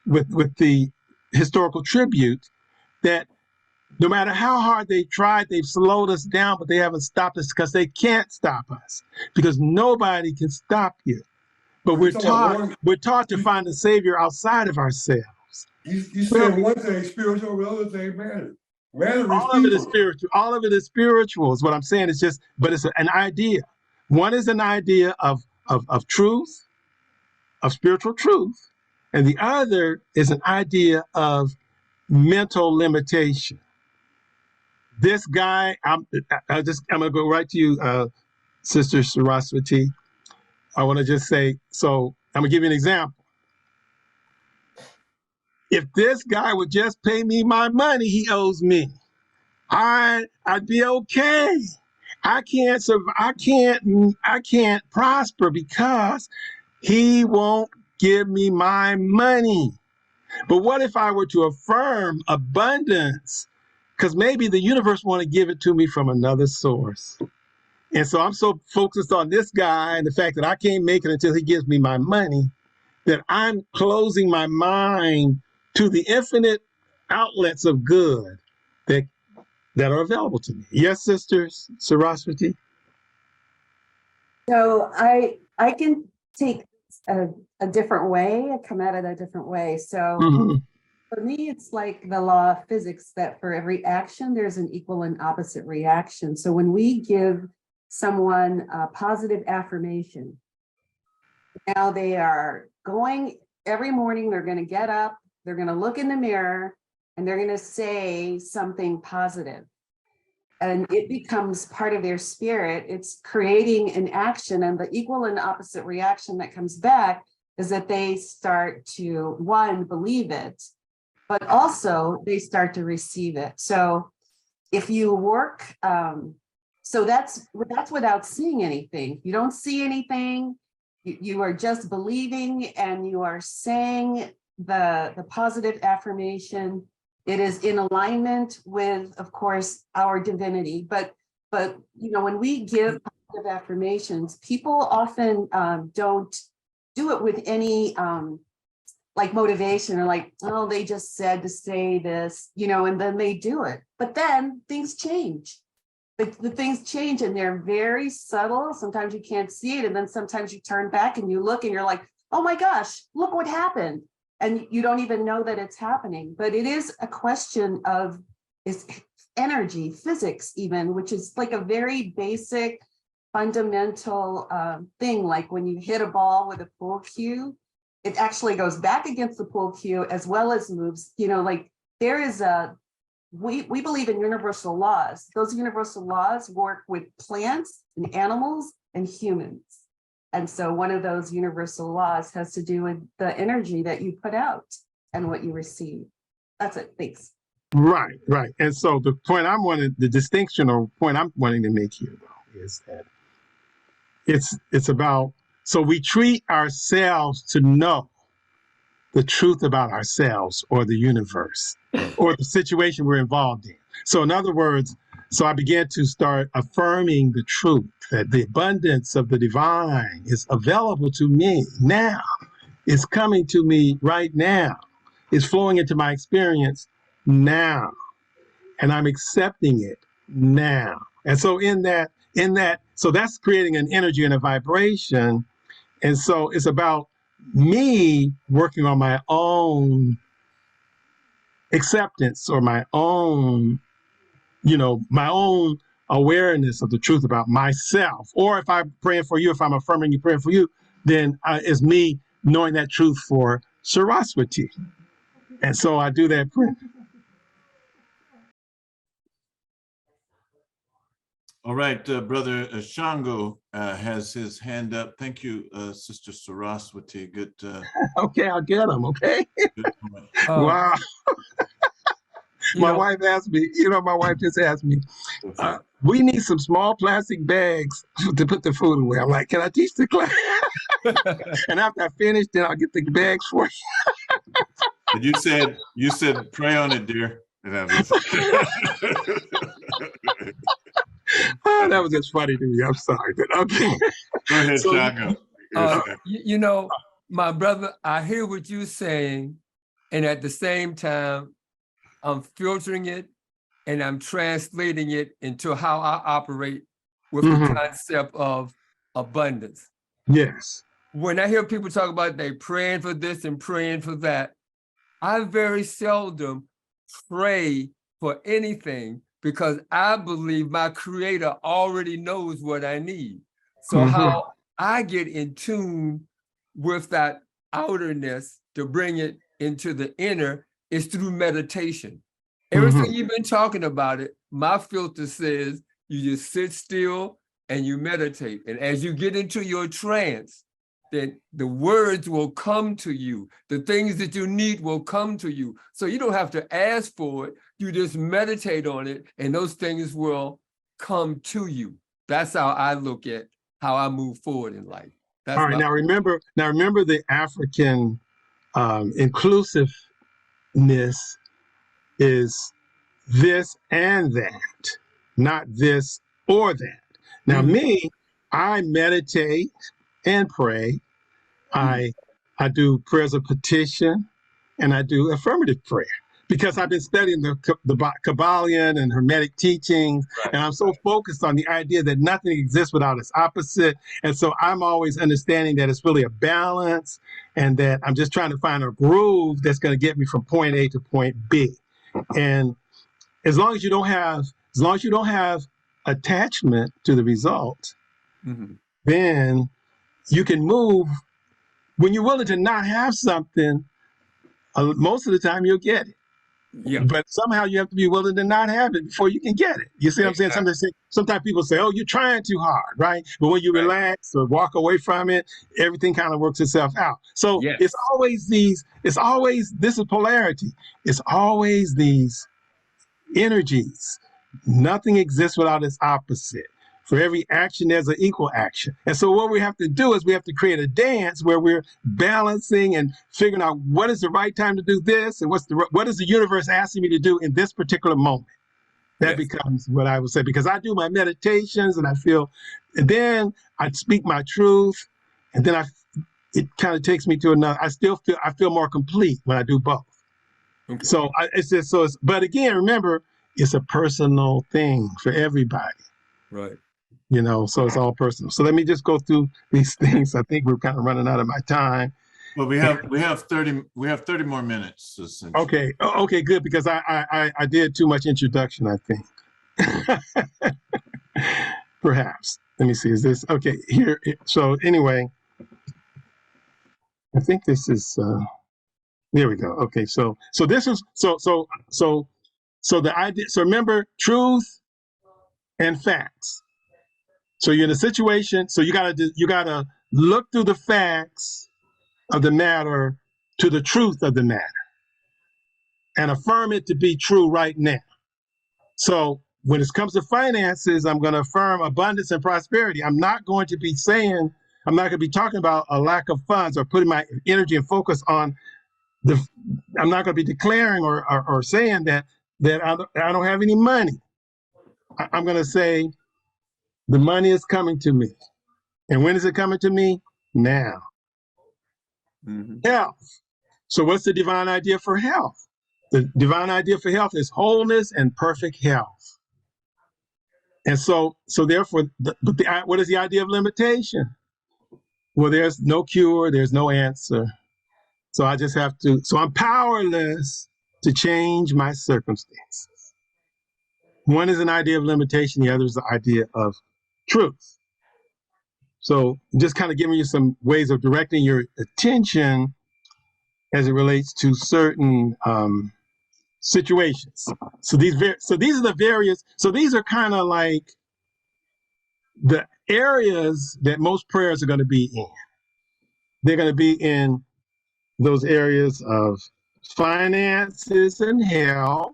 with the historical tribute, that No matter how hard they tried, they've slowed us down, but they haven't stopped us because they can't stop us, because nobody can stop you. But Well, we're taught to find a savior outside of ourselves. you said one thing spiritual, the other thing matter. Matter is All of it is people. spiritual. All of it is spiritual is what I'm saying. It's just, but it's an idea. One is an idea of truth, of spiritual truth, and the other is an idea of mental limitation. This guy, I'm gonna go right to you, Sister Saraswati. I want to just say, so I'm gonna give you an example. If this guy would just pay me my money he owes me, I'd be okay. I can't survive. I can't prosper because he won't give me my money. But what if I were to affirm abundance? Because maybe the universe want to give it to me from another source. And so I'm so focused on this guy and the fact that I can't make it until he gives me my money, that I'm closing my mind to the infinite outlets of good that are available to me. Yes, sisters, Saraswati? So I can take a different way, come at it a different way. So for me, it's like the law of physics that for every action, there's an equal and opposite reaction. So when we give someone a positive affirmation, now they are going every morning, they're going to get up, they're going to look in the mirror, and they're going to say something positive. And it becomes part of their spirit. It's creating an action, and the equal and opposite reaction that comes back is that they start to, one, believe it, but also they start to receive it. So if you work, so that's without seeing anything. You don't see anything. You are just believing, and you are saying the positive affirmation. It is in alignment with, of course, our divinity. But you know, when we give positive affirmations, people often don't do it with any like motivation, or like, oh, they just said to say this, you know, and then they do it. But then things change. The things change, and they're very subtle. Sometimes you can't see it, and then sometimes you turn back and you look and you're like, oh my gosh, look what happened. And you don't even know that it's happening. But it is a question of energy, physics even, which is like a very basic, fundamental thing. Like when you hit a ball with a pool cue, it actually goes back against the pool cue as well as moves, you know, like there is we believe in universal laws. Those universal laws work with plants and animals and humans. And so one of those universal laws has to do with the energy that you put out and what you receive. That's it. Thanks. Right. And so the distinction or point I'm wanting to make here, though, is that it's about, so we treat ourselves to know the truth about ourselves or the universe or the situation we're involved in. So in other words, so I began to start affirming the truth that the abundance of the divine is available to me now. It's coming to me right now. It's flowing into my experience now. And I'm accepting it now. And so in that, so that's creating an energy and a vibration. And so it's about me working on my own acceptance or my own, my own awareness of the truth about myself. Or if I'm praying for you, if I'm affirming you, praying for you, then it's me knowing that truth for Saraswati. And so I do that prayer. All right, Brother Shango has his hand up. Thank you, Sister Saraswati. Good. Okay, I'll get him, okay? Good Wow. My wife asked me, my wife just asked me, we need some small plastic bags to put the food away. I'm like, can I teach the class? And after I finish, then I'll get the bags for you. And you said, pray on it, dear. Oh, that was just funny to me. I'm sorry, but okay. Go ahead, Chago. My brother, I hear what you're saying, and at the same time, I'm filtering it and I'm translating it into how I operate with the Mhm. concept of abundance. Yes. When I hear people talk about they praying for this and praying for that, I very seldom pray for anything because I believe my creator already knows what I need. So Mhm. how I get in tune with that outerness to bring it into the inner is through meditation. Everything you've been talking about it, my filter says you just sit still and you meditate. And as you get into your trance, then the words will come to you. The things that you need will come to you. So you don't have to ask for it. You just meditate on it and those things will come to you. That's how I look at how I move forward in life. That's All right. my Now remember the African inclusiveness is this and that, not this or that. Now, Mhm. me, I meditate and pray. I do prayers of petition, and I do affirmative prayer because I've been studying the Kabbalion and Hermetic teachings, Right. and I'm so focused on the idea that nothing exists without its opposite. And so I'm always understanding that it's really a balance, and that I'm just trying to find a groove that's going to get me from point A to point B. And as long as you don't have attachment to the result, Mhm. then you can move. When you're willing to not have something, most of the time you'll get it. Yeah. But somehow you have to be willing to not have it before you can get it. You see what I'm saying? Exactly. Sometimes people say, "Oh, you're trying too hard," right? But when you Right. relax or walk away from it, everything kind of works itself out. So Yes. it's always this is polarity. It's always these energies. Nothing exists without its opposite. For every action, there's an equal action. And so what we have to do is we have to create a dance where we're balancing and figuring out what is the right time to do this and what is the universe asking me to do in this particular moment. That Yes. becomes what I would say, because I do my meditations and and then I speak my truth, and then it kind of takes me to another. I feel more complete when I do both. Okay. So but again, remember, it's a personal thing for everybody, Right. so it's all personal. So let me just go through these things. I think we're kind of running out of my time. Well, we have 30 more minutes, essentially. Okay, good, because I did too much introduction, I think. Perhaps. Let me see. Is this okay here? So anyway, I think this is there we go. Okay, so this is so the idea. So remember, truth and facts. So you're in a situation. So you gotta look through the facts of the matter to the truth of the matter, and affirm it to be true right now. So when it comes to finances, I'm going to affirm abundance and prosperity. I'm not going to be talking about a lack of funds or putting my energy and focus on I'm not going to be declaring or saying that I don't have any money. I'm going to say the money is coming to me. And when is it coming to me? Now. Mhm. Health. So what's the divine idea for health? The divine idea for health is wholeness and perfect health. And so therefore, what is the idea of limitation? Well, there's no cure, there's no answer. So I'm powerless to change my circumstances. One is an idea of limitation, the other is the idea of truth. So just kind of giving you some ways of directing your attention as it relates to certain situations. So these are the various. So these are kind of like the areas that most prayers are going to be in. They're going to be in those areas of finances and health,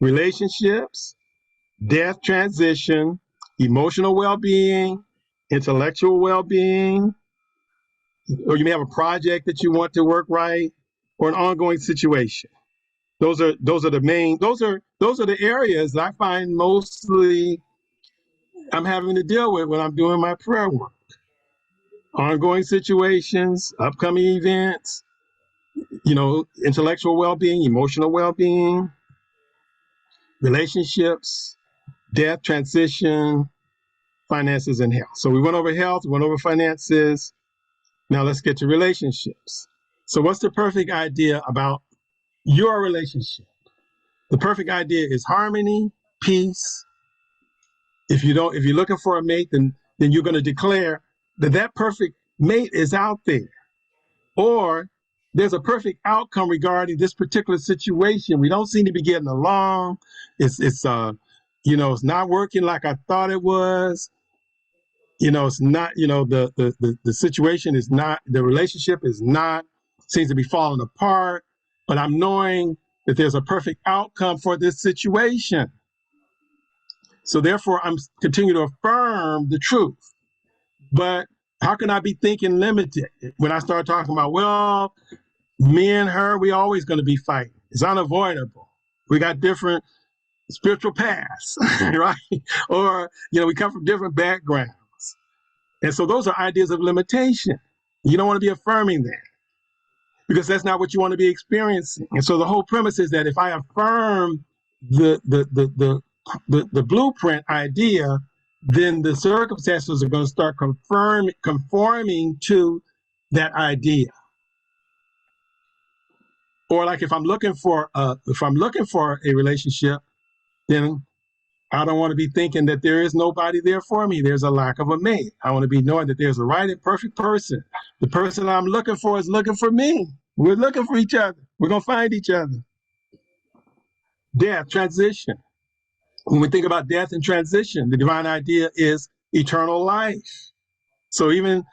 relationships, death transition, emotional well-being, intellectual well-being, or you may have a project that you want to work right, or an ongoing situation. Those are the areas that I find mostly I'm having to deal with when I'm doing my prayer work. Ongoing situations, upcoming events, intellectual well-being, emotional well-being, relationships, death, transition, finances, and health. So we went over health, we went over finances. Now let's get to relationships. So what's the perfect idea about your relationship? The perfect idea is harmony, peace. If you're looking for a mate, then you're going to declare that perfect mate is out there. Or there's a perfect outcome regarding this particular situation. We don't seem to be getting along. It's not working like I thought it was. It's not, the situation is not, the relationship is not, seems to be falling apart, but I'm knowing that there's a perfect outcome for this situation. So therefore, I'm continuing to affirm the truth. But how can I be thinking limited when I start talking about, well, me and her, we always going to be fighting. It's unavoidable. We got different spiritual paths, right? Or, we come from different backgrounds. And so those are ideas of limitation. You don't want to be affirming that because that's not what you want to be experiencing. And so the whole premise is that if I affirm the blueprint idea, then the circumstances are going to start conforming to that idea. Or like if I'm looking for a relationship, then I don't want to be thinking that there is nobody there for me. There's a lack of a mate. I want to be knowing that there's a right and perfect person. The person I'm looking for is looking for me. We're looking for each other. We're going to find each other. Death, transition. When we think about death and transition, the divine idea is eternal life. So even,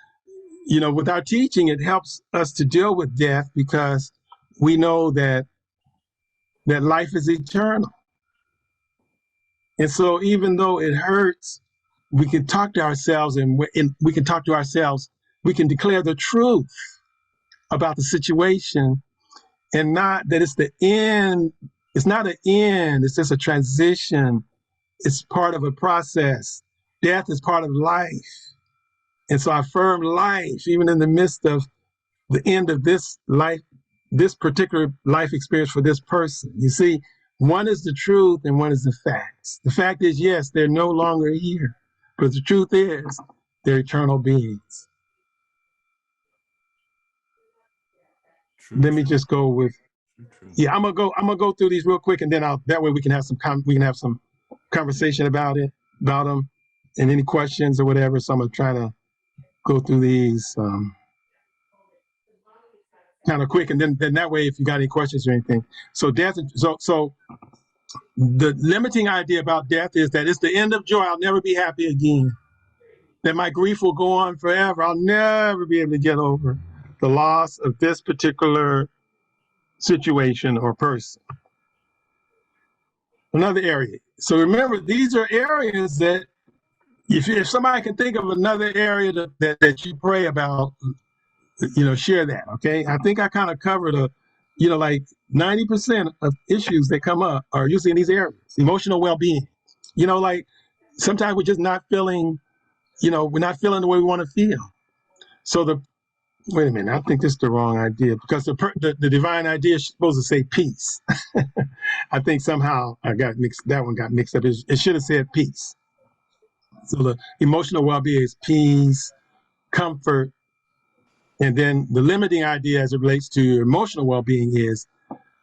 with our teaching, it helps us to deal with death because we know that life is eternal. And so even though it hurts, we can talk to ourselves and we can talk to ourselves. We can declare the truth about the situation and not that it's the end. It's not an end. It's just a transition. It's part of a process. Death is part of life. And so I affirm life, even in the midst of the end of this life, this particular life experience for this person. You see, one is the truth and one is the facts. The fact is, yes, they're no longer here, but the truth is they're eternal beings. True, Let me true, just go with, true. yeah, I'm gonna go through these real quick, and then that way we can have some conversation about them, and any questions or whatever. So I'm gonna try to go through these kind of quick, and then that way, if you got any questions or anything. So death. So the limiting idea about death is that it's the end of joy. I'll never be happy again. That my grief will go on forever. I'll never be able to get over the loss of this particular situation or person. Another area. So remember, these are areas that if somebody can think of another area that you pray about, share that, okay? I think I kind of covered like 90% of issues that come up are usually in these areas. Emotional well-being. Like sometimes we're just not feeling, we're not feeling the way we want to feel. So wait a minute, I think this is the wrong idea because the divine idea is supposed to say peace. I think somehow that one got mixed up. It should have said peace. So the emotional well-being is peace, comfort, and then the limiting idea as it relates to your emotional well-being is,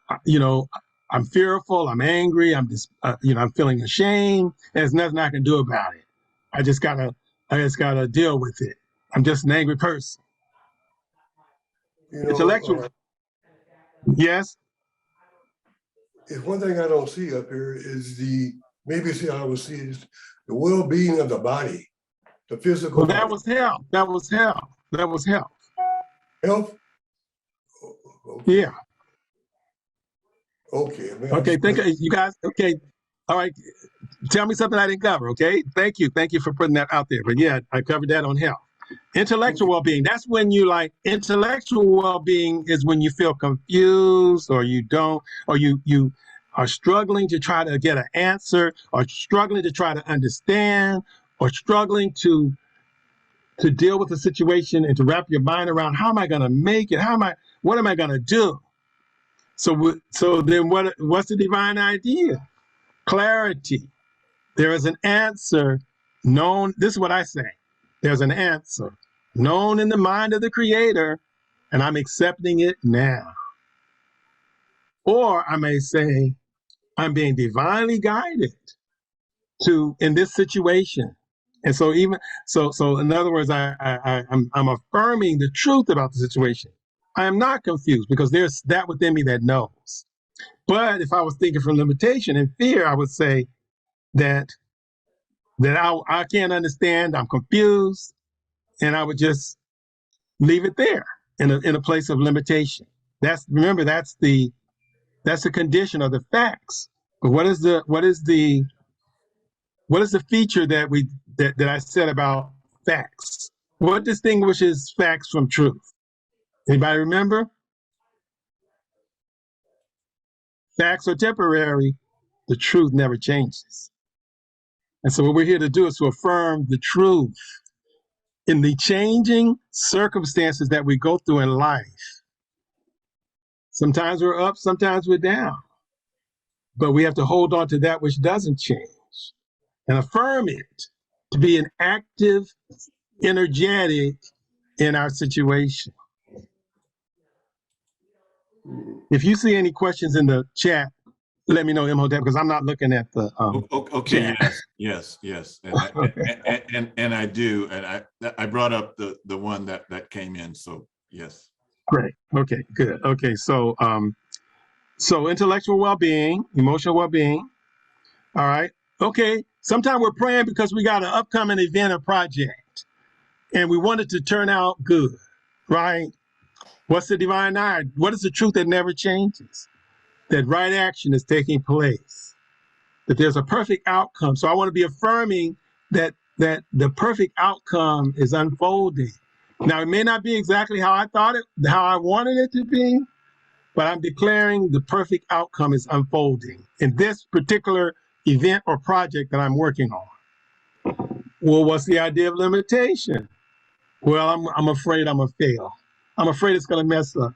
I'm fearful, I'm angry, I'm just, I'm feeling ashamed, and there's nothing I can do about it. I just gotta deal with it. I'm just an angry person. Intellectual. Yes. If one thing I don't see up here is maybe see I will see is the well-being of the body, the physical. Well, that was health. That was health. Health? Okay. Yeah. Okay. Okay, you guys, okay. All right. Tell me something I didn't cover, okay? Thank you for putting that out there. But yeah, I covered that on health. Intellectual well-being, that's when intellectual well-being is when you feel confused or you are struggling to try to get an answer or struggling to try to understand or struggling to deal with the situation and to wrap your mind around how am I going to make it? What am I going to do? So then what's the divine idea? clarity. There is an answer known. This is what I say. There's an answer known in the mind of the Creator, and I'm accepting it now. Or I may say, I'm being divinely guided in this situation. And so in other words, I'm affirming the truth about the situation. I am not confused because there's that within me that knows. But if I was thinking from limitation and fear, I would say that I can't understand, I'm confused, and I would just leave it there in a place of limitation. Remember, that's the condition of the facts. But what is the feature that I said about facts? What distinguishes facts from truth? Anybody remember? Facts are temporary. The truth never changes. And so what we're here to do is to affirm the truth in the changing circumstances that we go through in life. Sometimes we're up, sometimes we're down. But we have to hold on to that which doesn't change and affirm it to be an active, energetic in our situation. If you see any questions in the chat, let me know, Imhotep, because I'm not looking at the Okay, chat. yes. And I do, and I brought up the one that came in, so yes. Great. Okay, good. Okay, so intellectual well-being, emotional well-being. All right. Okay. Sometimes we're praying because we got an upcoming event or project and we want it to turn out good, right? What's the divine eye? What is the truth that never changes? That right action is taking place, that there's a perfect outcome. So I want to be affirming that the perfect outcome is unfolding. Now, it may not be exactly how I wanted it to be, but I'm declaring the perfect outcome is unfolding in this particular event or project that I'm working on. Well, what's the idea of limitation? Well, I'm afraid I'm gonna fail. I'm afraid it's gonna mess up.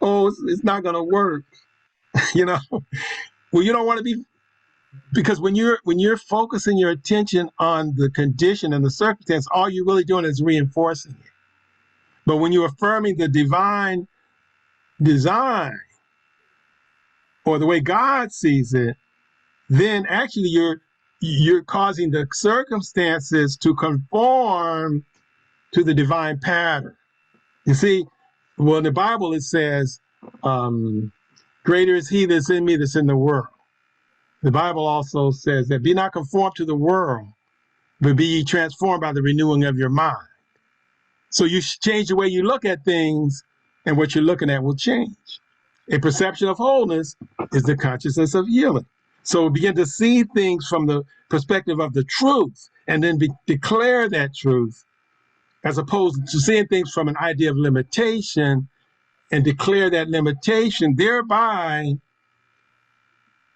Oh, it's not gonna work. You know, well, you don't want to be, because when you're focusing your attention on the condition and the circumstance, all you're really doing is reinforcing it. But when you're affirming the divine design or the way God sees it, then actually you're causing the circumstances to conform to the divine pattern. You see, well, in the Bible it says, greater is he that's in me that's in the world. The Bible also says that be not conformed to the world, but be ye transformed by the renewing of your mind. So you change the way you look at things, and what you're looking at will change. A perception of wholeness is the consciousness of healing. So begin to see things from the perspective of the truth, and then declare that truth, as opposed to seeing things from an idea of limitation and declare that limitation, thereby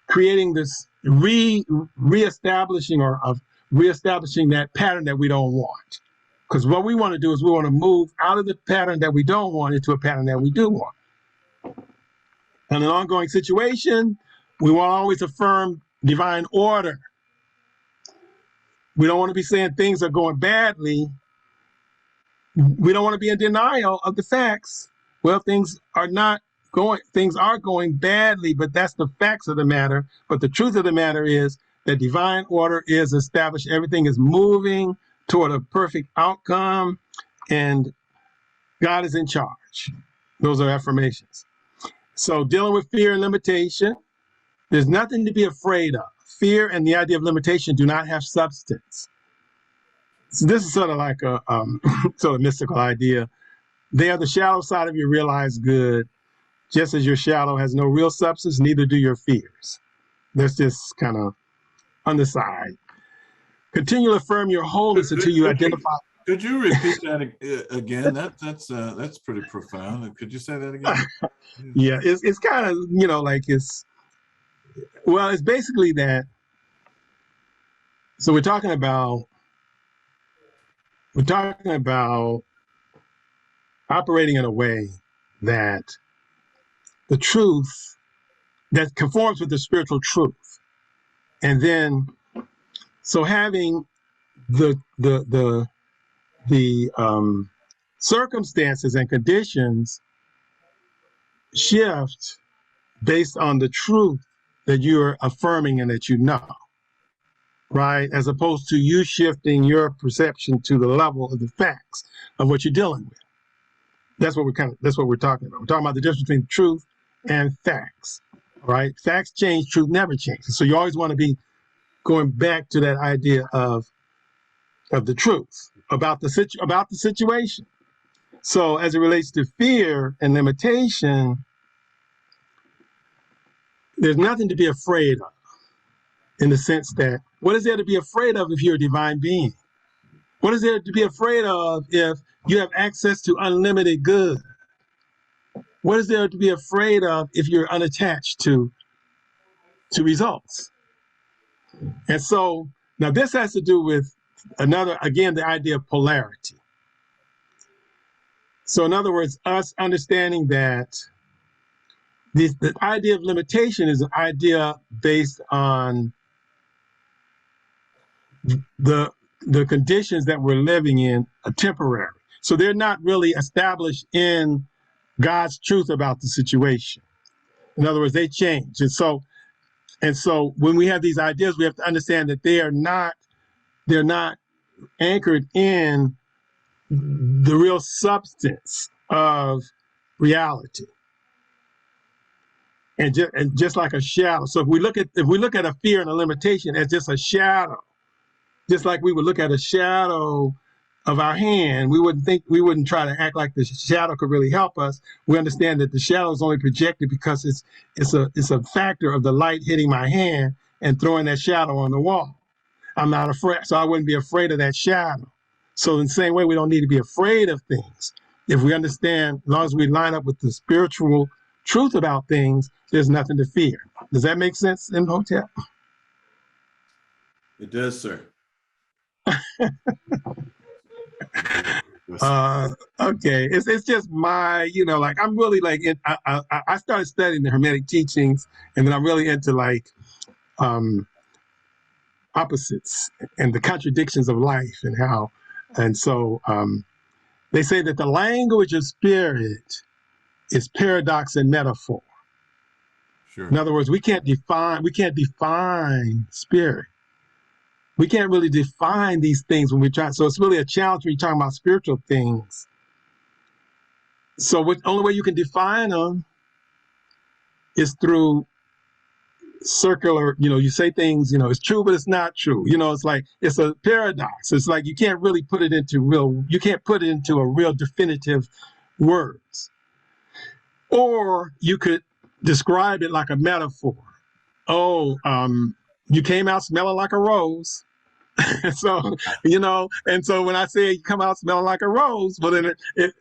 creating this reestablishing that pattern that we don't want. Because what we want to do is we want to move out of the pattern that we don't want into a pattern that we do want. In an ongoing situation, we want to always affirm divine order. We don't want to be saying things are going badly. We don't want to be in denial of the facts. Well, things are going badly, but that's the facts of the matter. But the truth of the matter is that divine order is established. Everything is moving toward a perfect outcome, and God is in charge. Those are affirmations. So dealing with fear and limitation, there's nothing to be afraid of. Fear and the idea of limitation do not have substance. So this is sort of like a sort of mystical idea. They are the shallow side of your realized good. Just as your shallow has no real substance, neither do your fears. That's just kind of on the side. Continue to affirm your wholeness until you identify. Could you repeat that again? That's pretty profound. Could you say that again? Yeah, it's kind of, like it's basically that. So we're talking about operating in a way that the truth that conforms with the spiritual truth. And then, so having the circumstances and conditions shift based on the truth that you're affirming and that you know, right? As opposed to you shifting your perception to the level of the facts of what you're dealing with. That's what we're talking about. We're talking about the difference between truth and facts, right? Facts change, truth never changes. So you always want to be going back to that idea of the truth about the situation. So as it relates to fear and limitation, there's nothing to be afraid of, in the sense that, what is there to be afraid of if you're a divine being? What is there to be afraid of if you have access to unlimited good? What is there to be afraid of if you're unattached to results? And so now this has to do with the idea of polarity. So in other words, us understanding that the idea of limitation is an idea based on the conditions that we're living in are temporary. So they're not really established in God's truth about the situation. In other words, they change. And so when we have these ideas, we have to understand that they're not anchored in the real substance of reality. And just like a shadow. So if we look at a fear and a limitation as just a shadow, just like we would look at a shadow of our hand, we wouldn't try to act like the shadow could really help us. We understand that the shadow is only projected because it's a factor of the light hitting my hand and throwing that shadow on the wall. I'm not afraid, so I wouldn't be afraid of that shadow. So in the same way, we don't need to be afraid of things. If we understand, as long as we line up with the spiritual truth about things, there's nothing to fear. Does that make sense, Imhotep? It does, sir. Okay, it's just my, I'm really I started studying the Hermetic teachings, and then I'm really into opposites and the contradictions of life and so they say that the language of spirit is paradox and metaphor. Sure. In other words, we can't define spirit. We can't really define these things when we try. So it's really a challenge when you're talking about spiritual things. So the only way you can define them is through circular, you say things, it's true, but it's not true. It's like, it's a paradox. It's like you can't really put it into a real definitive words. Or you could describe it like a metaphor. Oh, you came out smelling like a rose. So, and so when I say you come out smelling like a rose, well then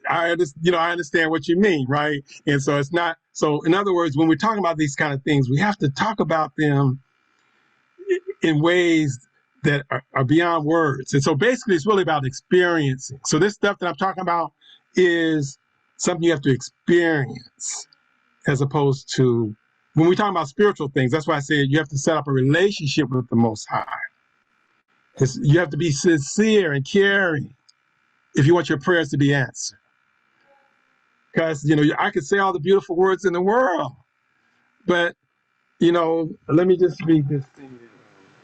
I understand what you mean, right? And so it's not, so in other words, when we're talking about these kind of things, we have to talk about them in ways that are beyond words. And so basically it's really about experiencing. So this stuff that I'm talking about is something you have to experience, as opposed to, when we're talking about spiritual things, that's why I said you have to set up a relationship with the Most High. You have to be sincere and caring if you want your prayers to be answered. Because, I could say all the beautiful words in the world, but, let me just read this thing that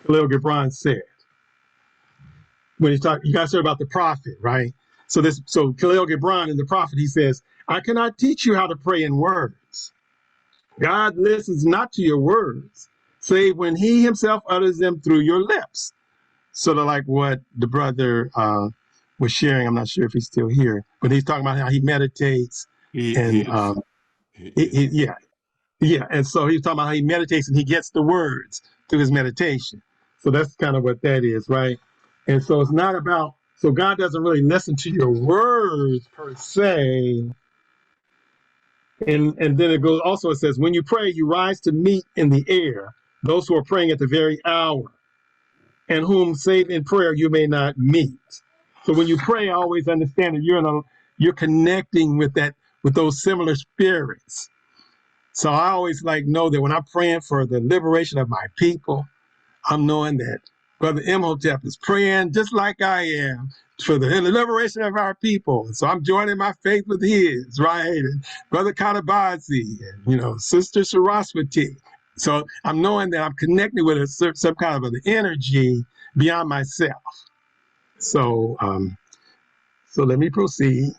Khalil Gibran said. When you guys heard about the prophet, right? So Khalil Gibran in the prophet, he says, I cannot teach you how to pray in words. God listens not to your words, save when he himself utters them through your lips. Sort of like what the brother was sharing. I'm not sure if he's still here, but he's talking about how he meditates. And so he's talking about how he meditates and he gets the words through his meditation. So that's kind of what that is, right? And so it's not about, so God doesn't really listen to your words per se. And then it goes, also it says, when you pray, you rise to meet in the air those who are praying at the very hour, and whom save in prayer you may not meet. So when you pray, always understand that you're connecting with those similar spirits. So I always know that when I'm praying for the liberation of my people, I'm knowing that Brother Imhotep is praying just like I am for the liberation of our people. So I'm joining my faith with his, right? And Brother Katabazi, and, Sister Saraswati. So I'm knowing that I'm connected with some kind of an energy beyond myself. So, so let me proceed.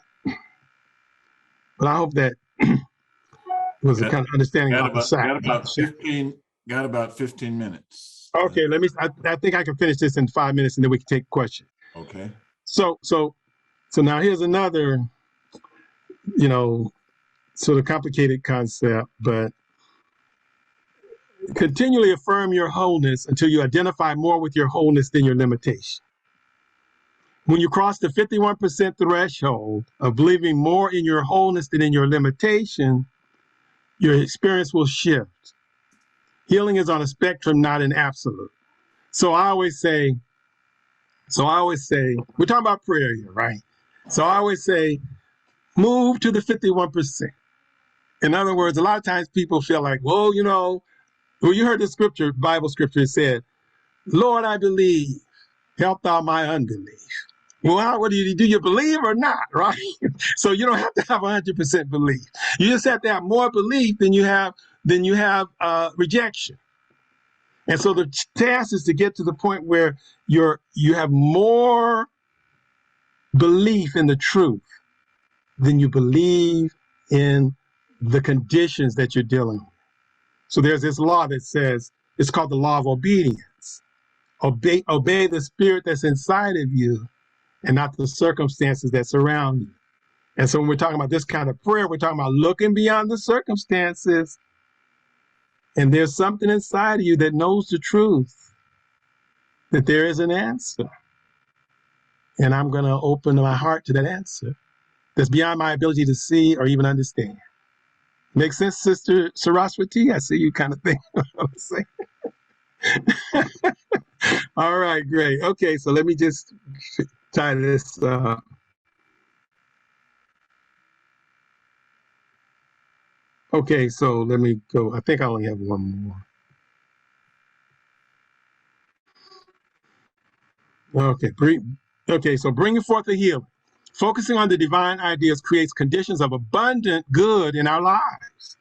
But I hope that was a kind of understanding about the side. Got about 15 minutes. Okay, I think I can finish this in 5 minutes and then we can take questions. Okay. So now here's another, sort of complicated concept, but continually affirm your wholeness until you identify more with your wholeness than your limitation. When you cross the 51% threshold of believing more in your wholeness than in your limitation, your experience will shift. Healing is on a spectrum, not an absolute. So I always say, we're talking about prayer here, right? So I always say, move to the 51%. In other words, a lot of times people feel like, well, you heard the scripture, Bible scripture, it said, Lord, I believe, help thou my unbelief. Well, what do? You believe or not, right? So you don't have to have 100% belief. You just have to have more belief than you have rejection. And so the task is to get to the point where you have more belief in the truth than you believe in the conditions that you're dealing with. So there's this law that says, it's called the law of obedience. Obey the spirit that's inside of you and not the circumstances that surround you. And so when we're talking about this kind of prayer, we're talking about looking beyond the circumstances. And there's something inside of you that knows the truth, that there is an answer. And I'm going to open my heart to that answer that's beyond my ability to see or even understand. Make sense, Sister Saraswati? I see you kind of think what I'm saying. All right, great. Okay, so let me just tie this up. Okay, so let me go. I think I only have one more. Okay, so bringing forth the healing. Focusing on the divine ideas creates conditions of abundant good in our lives.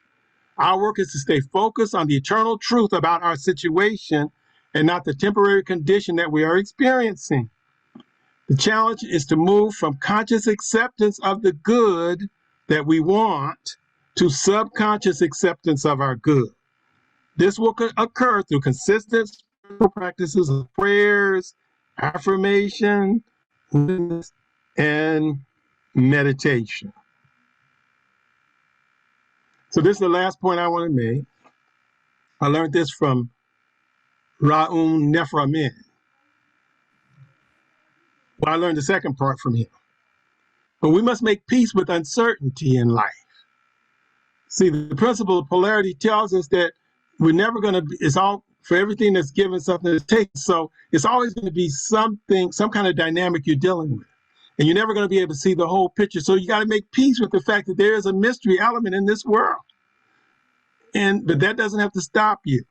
Our work is to stay focused on the eternal truth about our situation and not the temporary condition that we are experiencing. The challenge is to move from conscious acceptance of the good that we want to subconscious acceptance of our good. This will occur through consistent spiritual practices of prayers, affirmation, and meditation. So this is the last point I want to make. I learned this from Ra'um Neframin. Well, I learned the second part from him. But we must make peace with uncertainty in life. See, the principle of polarity tells us that we're never going to be, it's all for everything that's given something to take. So it's always going to be something, some kind of dynamic you're dealing with. And you're never going to be able to see the whole picture. So you got to make peace with the fact that there is a mystery element in this world. But that doesn't have to stop you.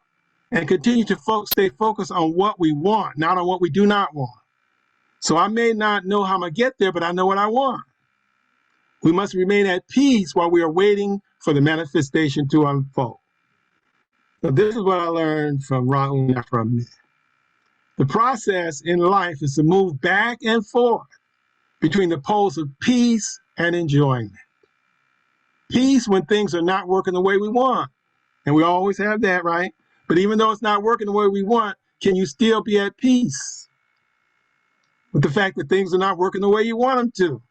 And continue to stay focused on what we want, not on what we do not want. So I may not know how I'm going to get there, but I know what I want. We must remain at peace while we are waiting for the manifestation to unfold. So this is what I learned from Ra'um Neframin. The process in life is to move back and forth between the poles of peace and enjoyment. Peace when things are not working the way we want. And we always have that, right? But even though it's not working the way we want, can you still be at peace with the fact that things are not working the way you want them to?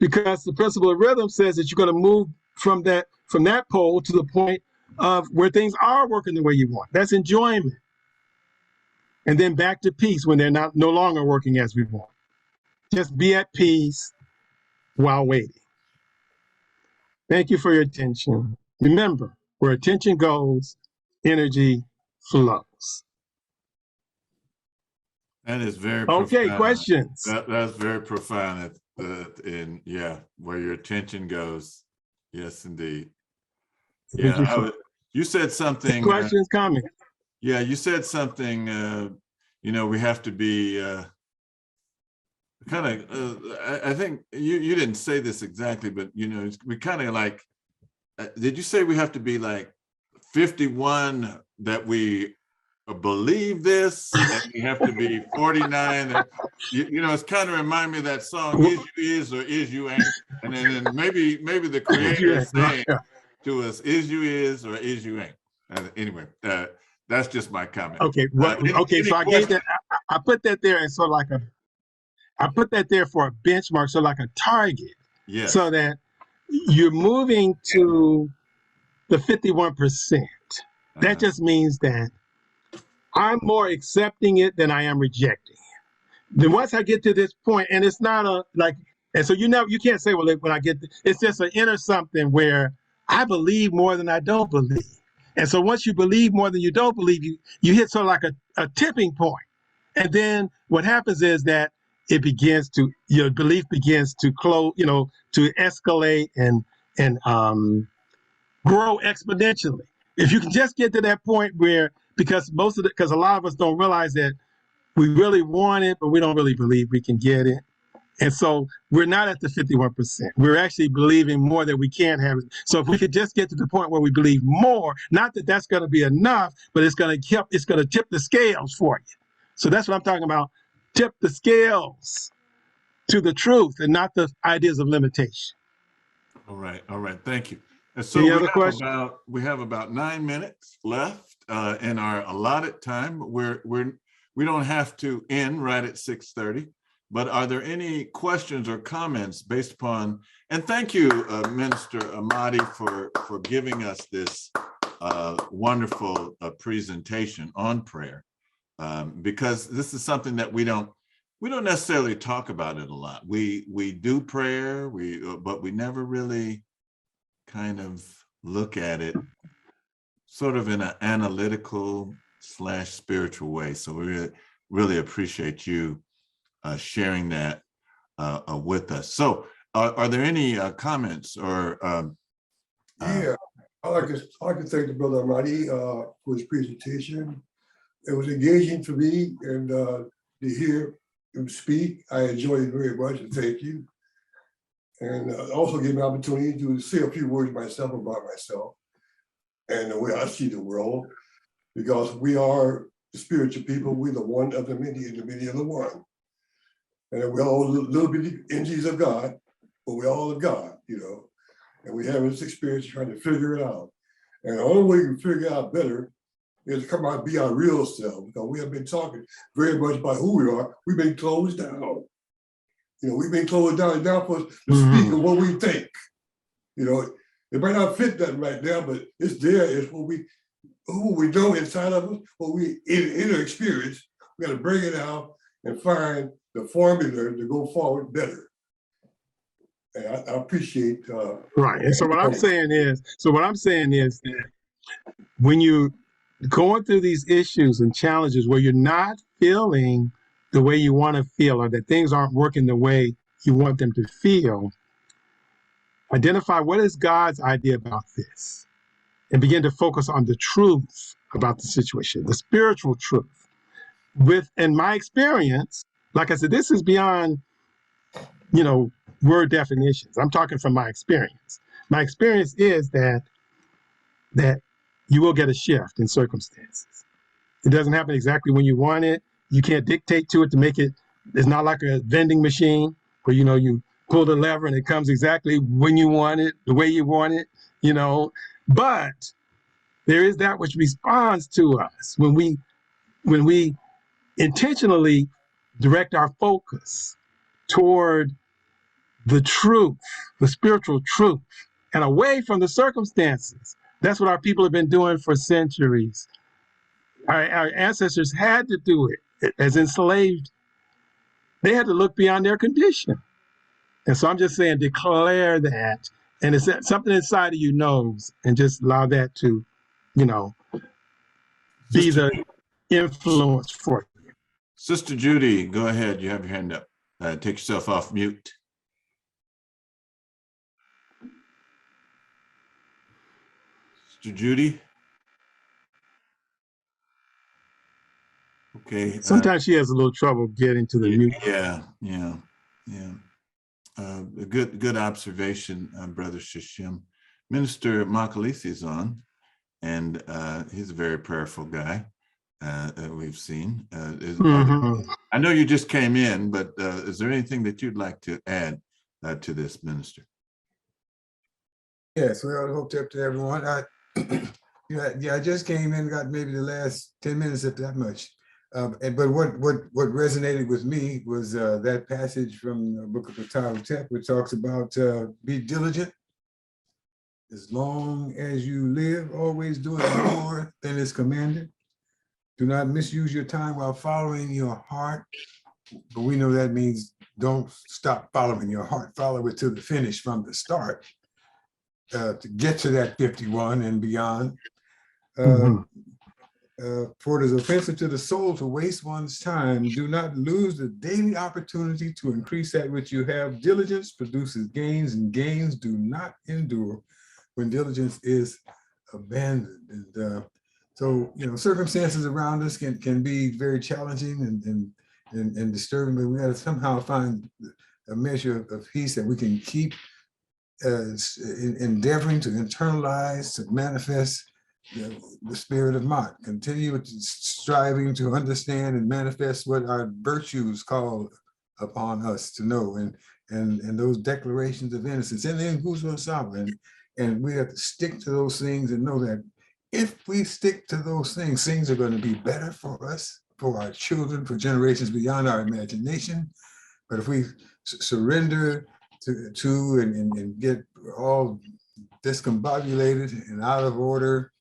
Because the principle of rhythm says that you're going to move from that pole to the point of where things are working the way you want. That's enjoyment. And then back to peace when they're no longer working as we want. Just be at peace while waiting. Thank you for your attention. Remember, where attention goes, energy flows. That is very profound. Okay, questions? That's very profound. And yeah, where your attention goes. Yes, indeed. Yeah, you said something. Questions, comments? Yeah, you said something, you know, we have to be kind of, I think you didn't say this exactly, but, you know, we kind of like, did you say we have to be like 51 that we believe this, and we have to be 49 that, you know, it's kind of remind me of that song, is you is or is you ain't, and then maybe the creator is saying to us, is you is or is you ain't. Anyway, that's just my comment. Okay, well, okay, so I gave that, I put that there as sort of like I put that there for a benchmark, so like a target, Yes. so that you're moving to the 51%. That just means that I'm more accepting it than I am rejecting it. Then once I get to this point, and it's not a like, and so you know, you can't say, well, when I get, it's just an inner something where I believe more than I don't believe. And so once you believe more than you don't believe, you hit sort of like a tipping point. And then what happens is that it begins to, your belief begins to close, you know, to escalate and grow exponentially. If you can just get to that point where, because because a lot of us don't realize that we really want it, but we don't really believe we can get it. And so we're not at the 51%. We're actually believing more that we can have it. So if we could just get to the point where we believe more, not that that's going to be enough, but it's going to tip the scales for you. So that's what I'm talking about. Tip the scales to the truth and not the ideas of limitation. All right. Thank you. And so Any other questions? we have about 9 minutes left in our allotted time. We don't have to end right at 6:30, but are there any questions or comments based upon, and thank you, Minister Amadi, for giving us this wonderful presentation on prayer, because this is something that we don't necessarily talk about it a lot. We do prayer, but we never really kind of look at it sort of in an analytical / spiritual way. So we really appreciate you sharing that with us. So are there any comments or? Yeah, I like to thank the brother Amadi for his presentation. It was engaging for me, and to hear him speak, I enjoyed it very much, and thank you. And also gave me an opportunity to say a few words myself about myself and the way I see the world, because we are the spiritual people. We're the one of the many and the many of the one. And we're all little bitty entities of God, but we're all of God, you know. And we have this experience trying to figure it out. And the only way we can figure it out better is to come out and be our real self, because we have been talking very much about who we are. We've been closed down. You know, we've been closed down now for us to speak of what we think. You know, it might not fit that right now, but it's there. It's what who we know inside of us, what we inner experience. We got to bring it out and find the formula to go forward better. And I appreciate. Right. And so what I'm saying is that when you going through these issues and challenges where you're not feeling the way you want to feel, or that things aren't working the way you want them to feel, identify what is God's idea about this and begin to focus on the truth about the situation, the spiritual truth. In my experience, like I said, this is beyond, you know, word definitions. I'm talking from my experience. My experience is that you will get a shift in circumstances. It doesn't happen exactly when you want it. You can't dictate to it to make it. It's not like a vending machine where, you know, you pull the lever and it comes exactly when you want it, the way you want it, you know. But there is that which responds to us when we intentionally direct our focus toward the truth, the spiritual truth, and away from the circumstances. That's what our people have been doing for centuries. Our ancestors had to do it as enslaved. They had to look beyond their condition. And so I'm just saying, declare that. And it's something inside of you knows, and just allow that to, you know, be the influence for you. Sister Judy, go ahead. You have your hand up. Take yourself off mute. Sister Judy. Okay. Sometimes she has a little trouble getting to the mute. Yeah. A good observation, Brother Shishim. Minister Makalisi is on, and he's a very prayerful guy that we've seen. I know you just came in, but is there anything that you'd like to add to this, Minister? Yes, well, hope to everyone. I just came in, got maybe the last 10 minutes, if that much. But what resonated with me was that passage from the book of the Tech, which talks about be diligent. As long as you live, always doing more than is commanded. Do not misuse your time while following your heart. But we know that means don't stop following your heart. Follow it to the finish from the start to get to that 51 and beyond. For it is offensive to the soul to waste one's time. Do not lose the daily opportunity to increase that which you have. Diligence produces gains, and gains do not endure when diligence is abandoned. And so, circumstances around us can be very challenging and disturbing, but we got to somehow find a measure of peace that we can keep endeavoring to internalize, to manifest the spirit of Mott. Continue striving to understand and manifest what our virtues call upon us to know, and those declarations of innocence, and then and we have to stick to those things and know that if we stick to those things, things are going to be better for us, for our children, for generations beyond our imagination. But if we surrender to and get all discombobulated and out of order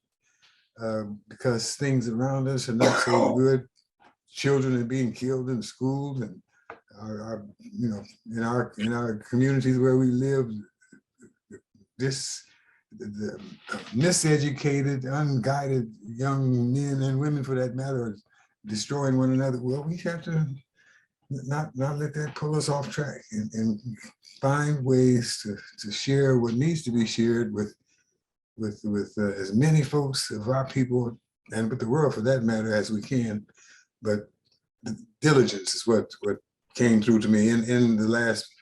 because things around us are not so good, children are being killed in schools, and in our communities where we live, the miseducated, unguided young men and women, for that matter, are destroying one another. Well, we have to not let that pull us off track, and find ways to share what needs to be shared with as many folks of our people, and with the world for that matter, as we can. But the diligence is what came through to me in the last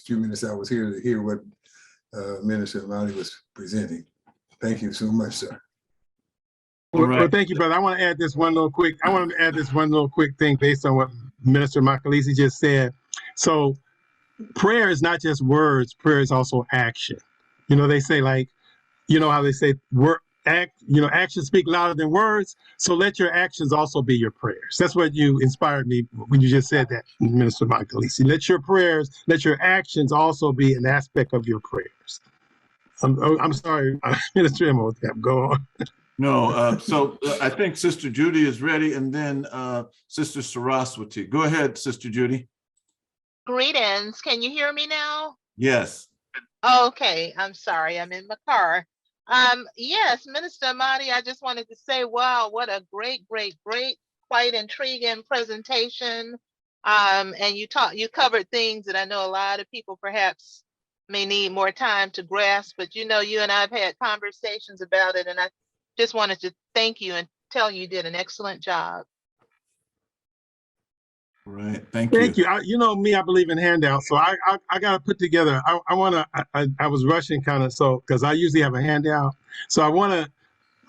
few minutes I was here to hear what Minister Amadi was presenting. Thank you so much, sir. Well, thank you, brother. I want to add this one little quick thing based on what Minister Makalisi just said. So prayer is not just words, prayer is also action. They say, like, how they say actions speak louder than words. So let your actions also be your prayers. That's what you inspired me when you just said that, Minister Makalisi. Let your actions also be an aspect of your prayers. I'm sorry, Minister Imhotep, go on. No, so I think Sister Judy is ready, and then Sister Saraswati. Go ahead, Sister Judy. Greetings. Can you hear me now? Yes. Okay, I'm sorry, I'm in my car. Yes, Minister Amadi, I just wanted to say, wow, what a great, quite intriguing presentation. And you covered things that I know a lot of people perhaps may need more time to grasp, but you and I have had conversations about it, and I just wanted to thank you and tell you did an excellent job. Right. Thank you. Thank you. You know me, I believe in handouts. So I got to put together, I was rushing kind of, because I usually have a handout. So I want to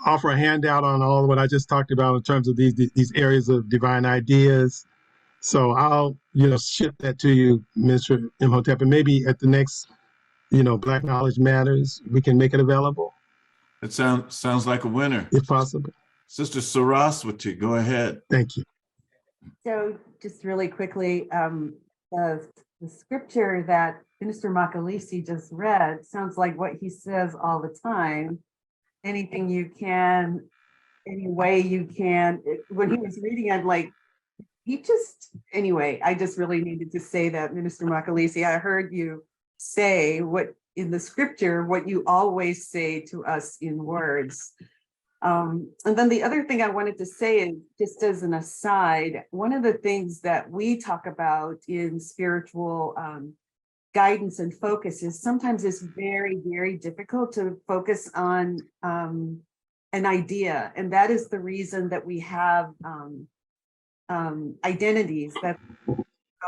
offer a handout on all of what I just talked about in terms of these areas of divine ideas. So I'll, ship that to you, Mr. Imhotep, and maybe at the next, Black Knowledge Matters, we can make it available. It sounds like a winner. If possible. Sister Saraswati, go ahead. Thank you. So just really quickly, the scripture that Minister Makalisi just read sounds like what he says all the time. Anything you can, any way you can. When he was reading it, like, I just really needed to say that, Minister Makalisi. I heard you say what in the scripture, what you always say to us in words. And then the other thing I wanted to say is, just as an aside, one of the things that we talk about in spiritual guidance and focus is sometimes it's very, very difficult to focus on an idea. And that is the reason that we have identities that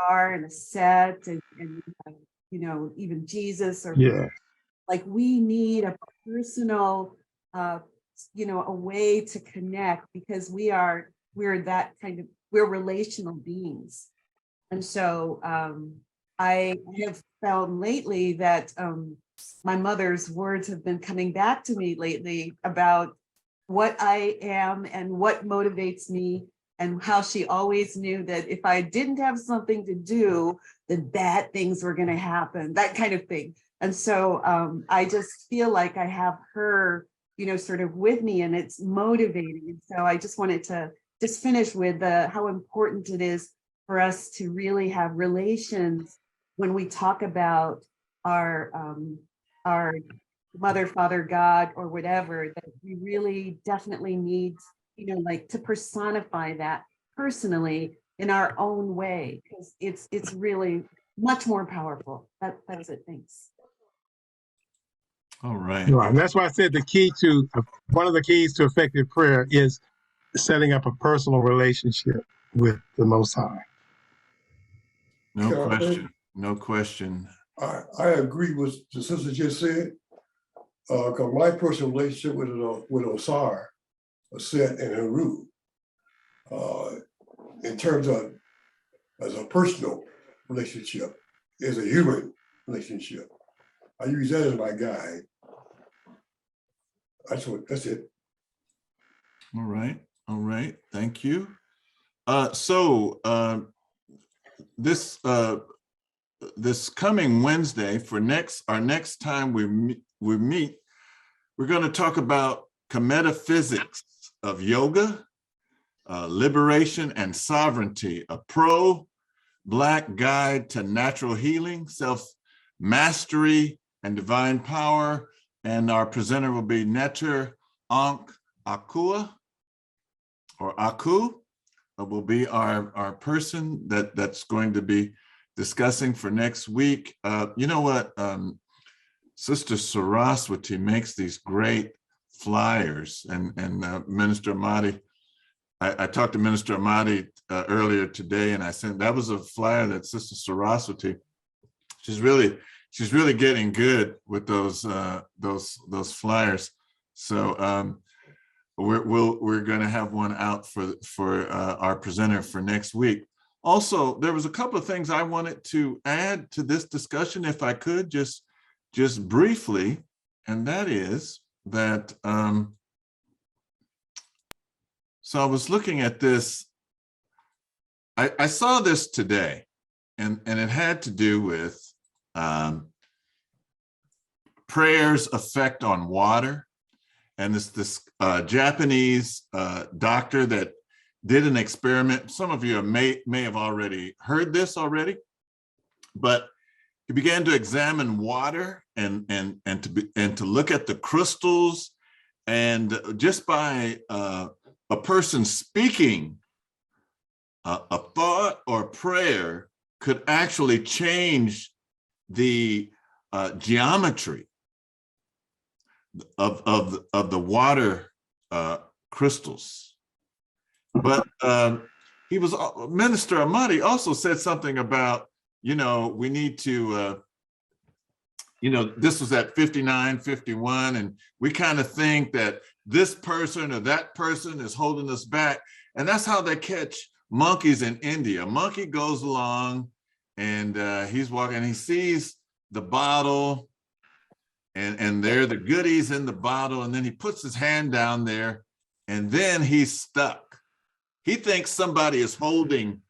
are and a set and you know, even Jesus or Yeah. like we need a personal, you know, a way to connect because we're that kind of, we're relational beings. And so I have found lately that my mother's words have been coming back to me lately about what I am and what motivates me, and how she always knew that if I didn't have something to do, then bad things were going to happen, that kind of thing. And so I just feel like I have her, you know, sort of with me, and it's motivating. And so I just wanted to just finish with how important it is for us to really have relations when we talk about our mother, father, God, or whatever, that we really definitely need, you know, like to personify that personally in our own way, because it's really much more powerful. That's it. Thanks. All right. Right. And that's why I said one of the keys to effective prayer is setting up a personal relationship with the Most High. No question. No question. I agree with the sister just said, because my personal relationship with Osar, Set, and Heru, in terms of as a personal relationship, is a human relationship. I use that as my guide. That's it. All right. All right. Thank you. So this coming Wednesday for our next time we meet, we're going to talk about metaphysics of yoga, liberation and sovereignty, a pro-Black guide to natural healing, self-mastery, and divine power. And our presenter will be Neter Ankh Akua, or Aku, will be our person that's going to be discussing for next week. You know what? Sister Saraswati makes these great flyers, and Minister Amadi, I talked to Minister Amadi earlier today, and I sent, that was a flyer that Sister Saraswati, she's really getting good with those flyers. So we're going to have one out for our presenter for next week. Also, there was a couple of things I wanted to add to this discussion, if I could, just briefly, and that is that. So I was looking at this. I saw this today, and it had to do with prayer's effect on water. And this Japanese doctor that did an experiment. Some of you may have already heard this already, but he began to examine water and to look at the crystals, and just by a person speaking a thought or prayer could actually change the geometry of the water crystals. But Minister Amadi also said something about, we need to, this was at 59, 51, and we kind of think that this person or that person is holding us back. And that's how they catch monkeys in India. A monkey goes along and he's walking, and he sees the bottle, and there are the goodies in the bottle, and then he puts his hand down there, and then he's stuck. He thinks somebody is holding,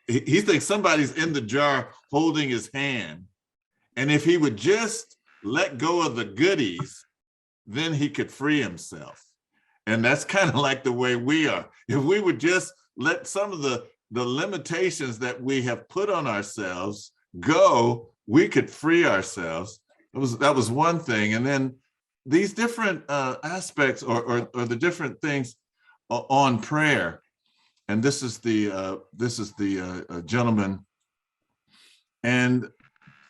he thinks somebody's in the jar holding his hand. And if he would just let go of the goodies, then he could free himself. And that's kind of like the way we are. If we would just let some of the limitations that we have put on ourselves go, we could free ourselves. That was one thing. And then these different aspects or the different things on prayer. And this is the gentleman. And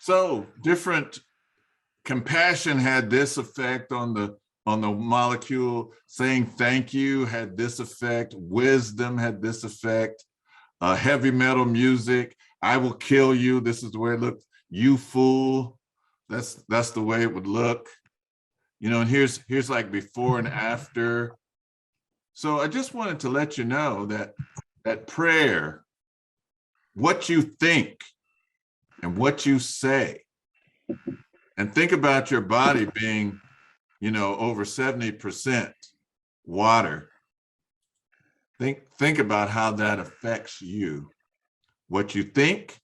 so different compassion had this effect on on the molecule. Saying thank you had this effect. Wisdom had this effect. Heavy metal music, I will kill you. This is the way it looked. You fool. That's the way it would look. You know, and here's like before and after. So I just wanted to let you know that prayer, what you think and what you say, and think about your body being, you know, over 70% water. Think about how that affects you. What you think,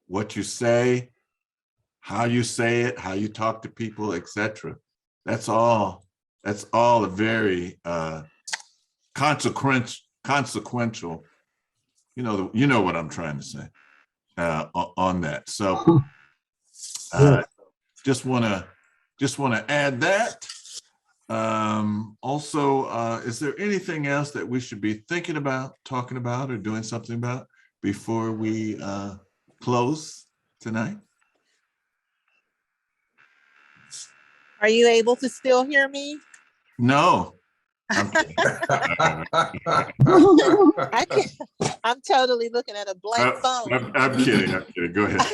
what you say, how you say it, how you talk to people, etc. That's all a very consequential. You know what I'm trying to say on that. So just want to add that. Also, is there anything else that we should be thinking about, talking about, or doing something about before we close tonight? Are you able to still hear me? No. I'm kidding. I can't, I'm totally looking at a blank phone. I'm kidding. Go ahead.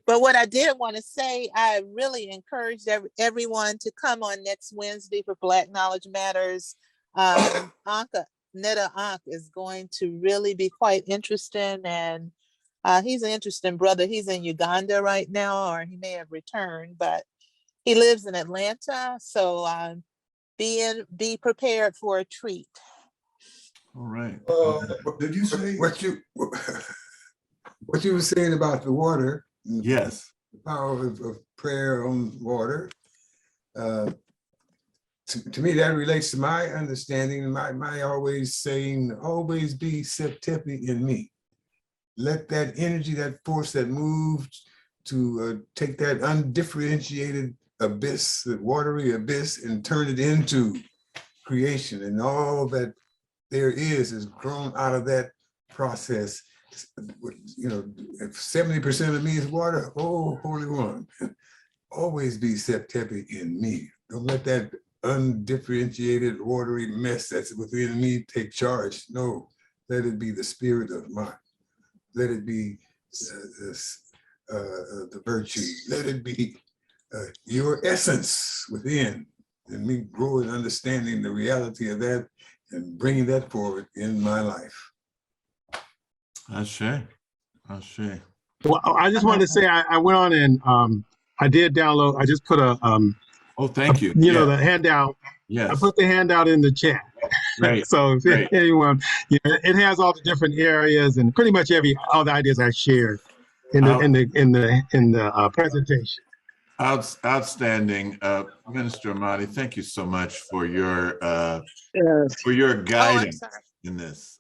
But what I did want to say, I really encourage everyone to come on next Wednesday for Black Knowledge Matters. Netta Ankh is going to really be quite interesting, and he's an interesting brother. He's in Uganda right now, or he may have returned, but he lives in Atlanta. So be prepared for a treat. All right. Did you say what you were saying about the water? Yes. The power of prayer on water. To me, that relates to my understanding, my always saying, always be septepi in me. Let that energy, that force that moved to take that undifferentiated abyss, the watery abyss, and turn it into creation, and all that there is grown out of that process. You know, if 70% of me is water, oh, Holy One, always be septepi in me. Don't let that undifferentiated watery mess that's within me take charge. No, let it be the spirit of mind. Let it be the virtue. Let it be your essence within, and me grow in understanding the reality of that and bringing that forward in my life. Ashe. Well, I just wanted to say I went on and I did download. I just put Oh, thank you. You know, the handout. Yes. I put the handout in the chat. Great. So if anyone, it has all the different areas and pretty much all the ideas I shared in the presentation. Outstanding, Minister Amadi. Thank you so much for your Yes. guidance sorry. in this.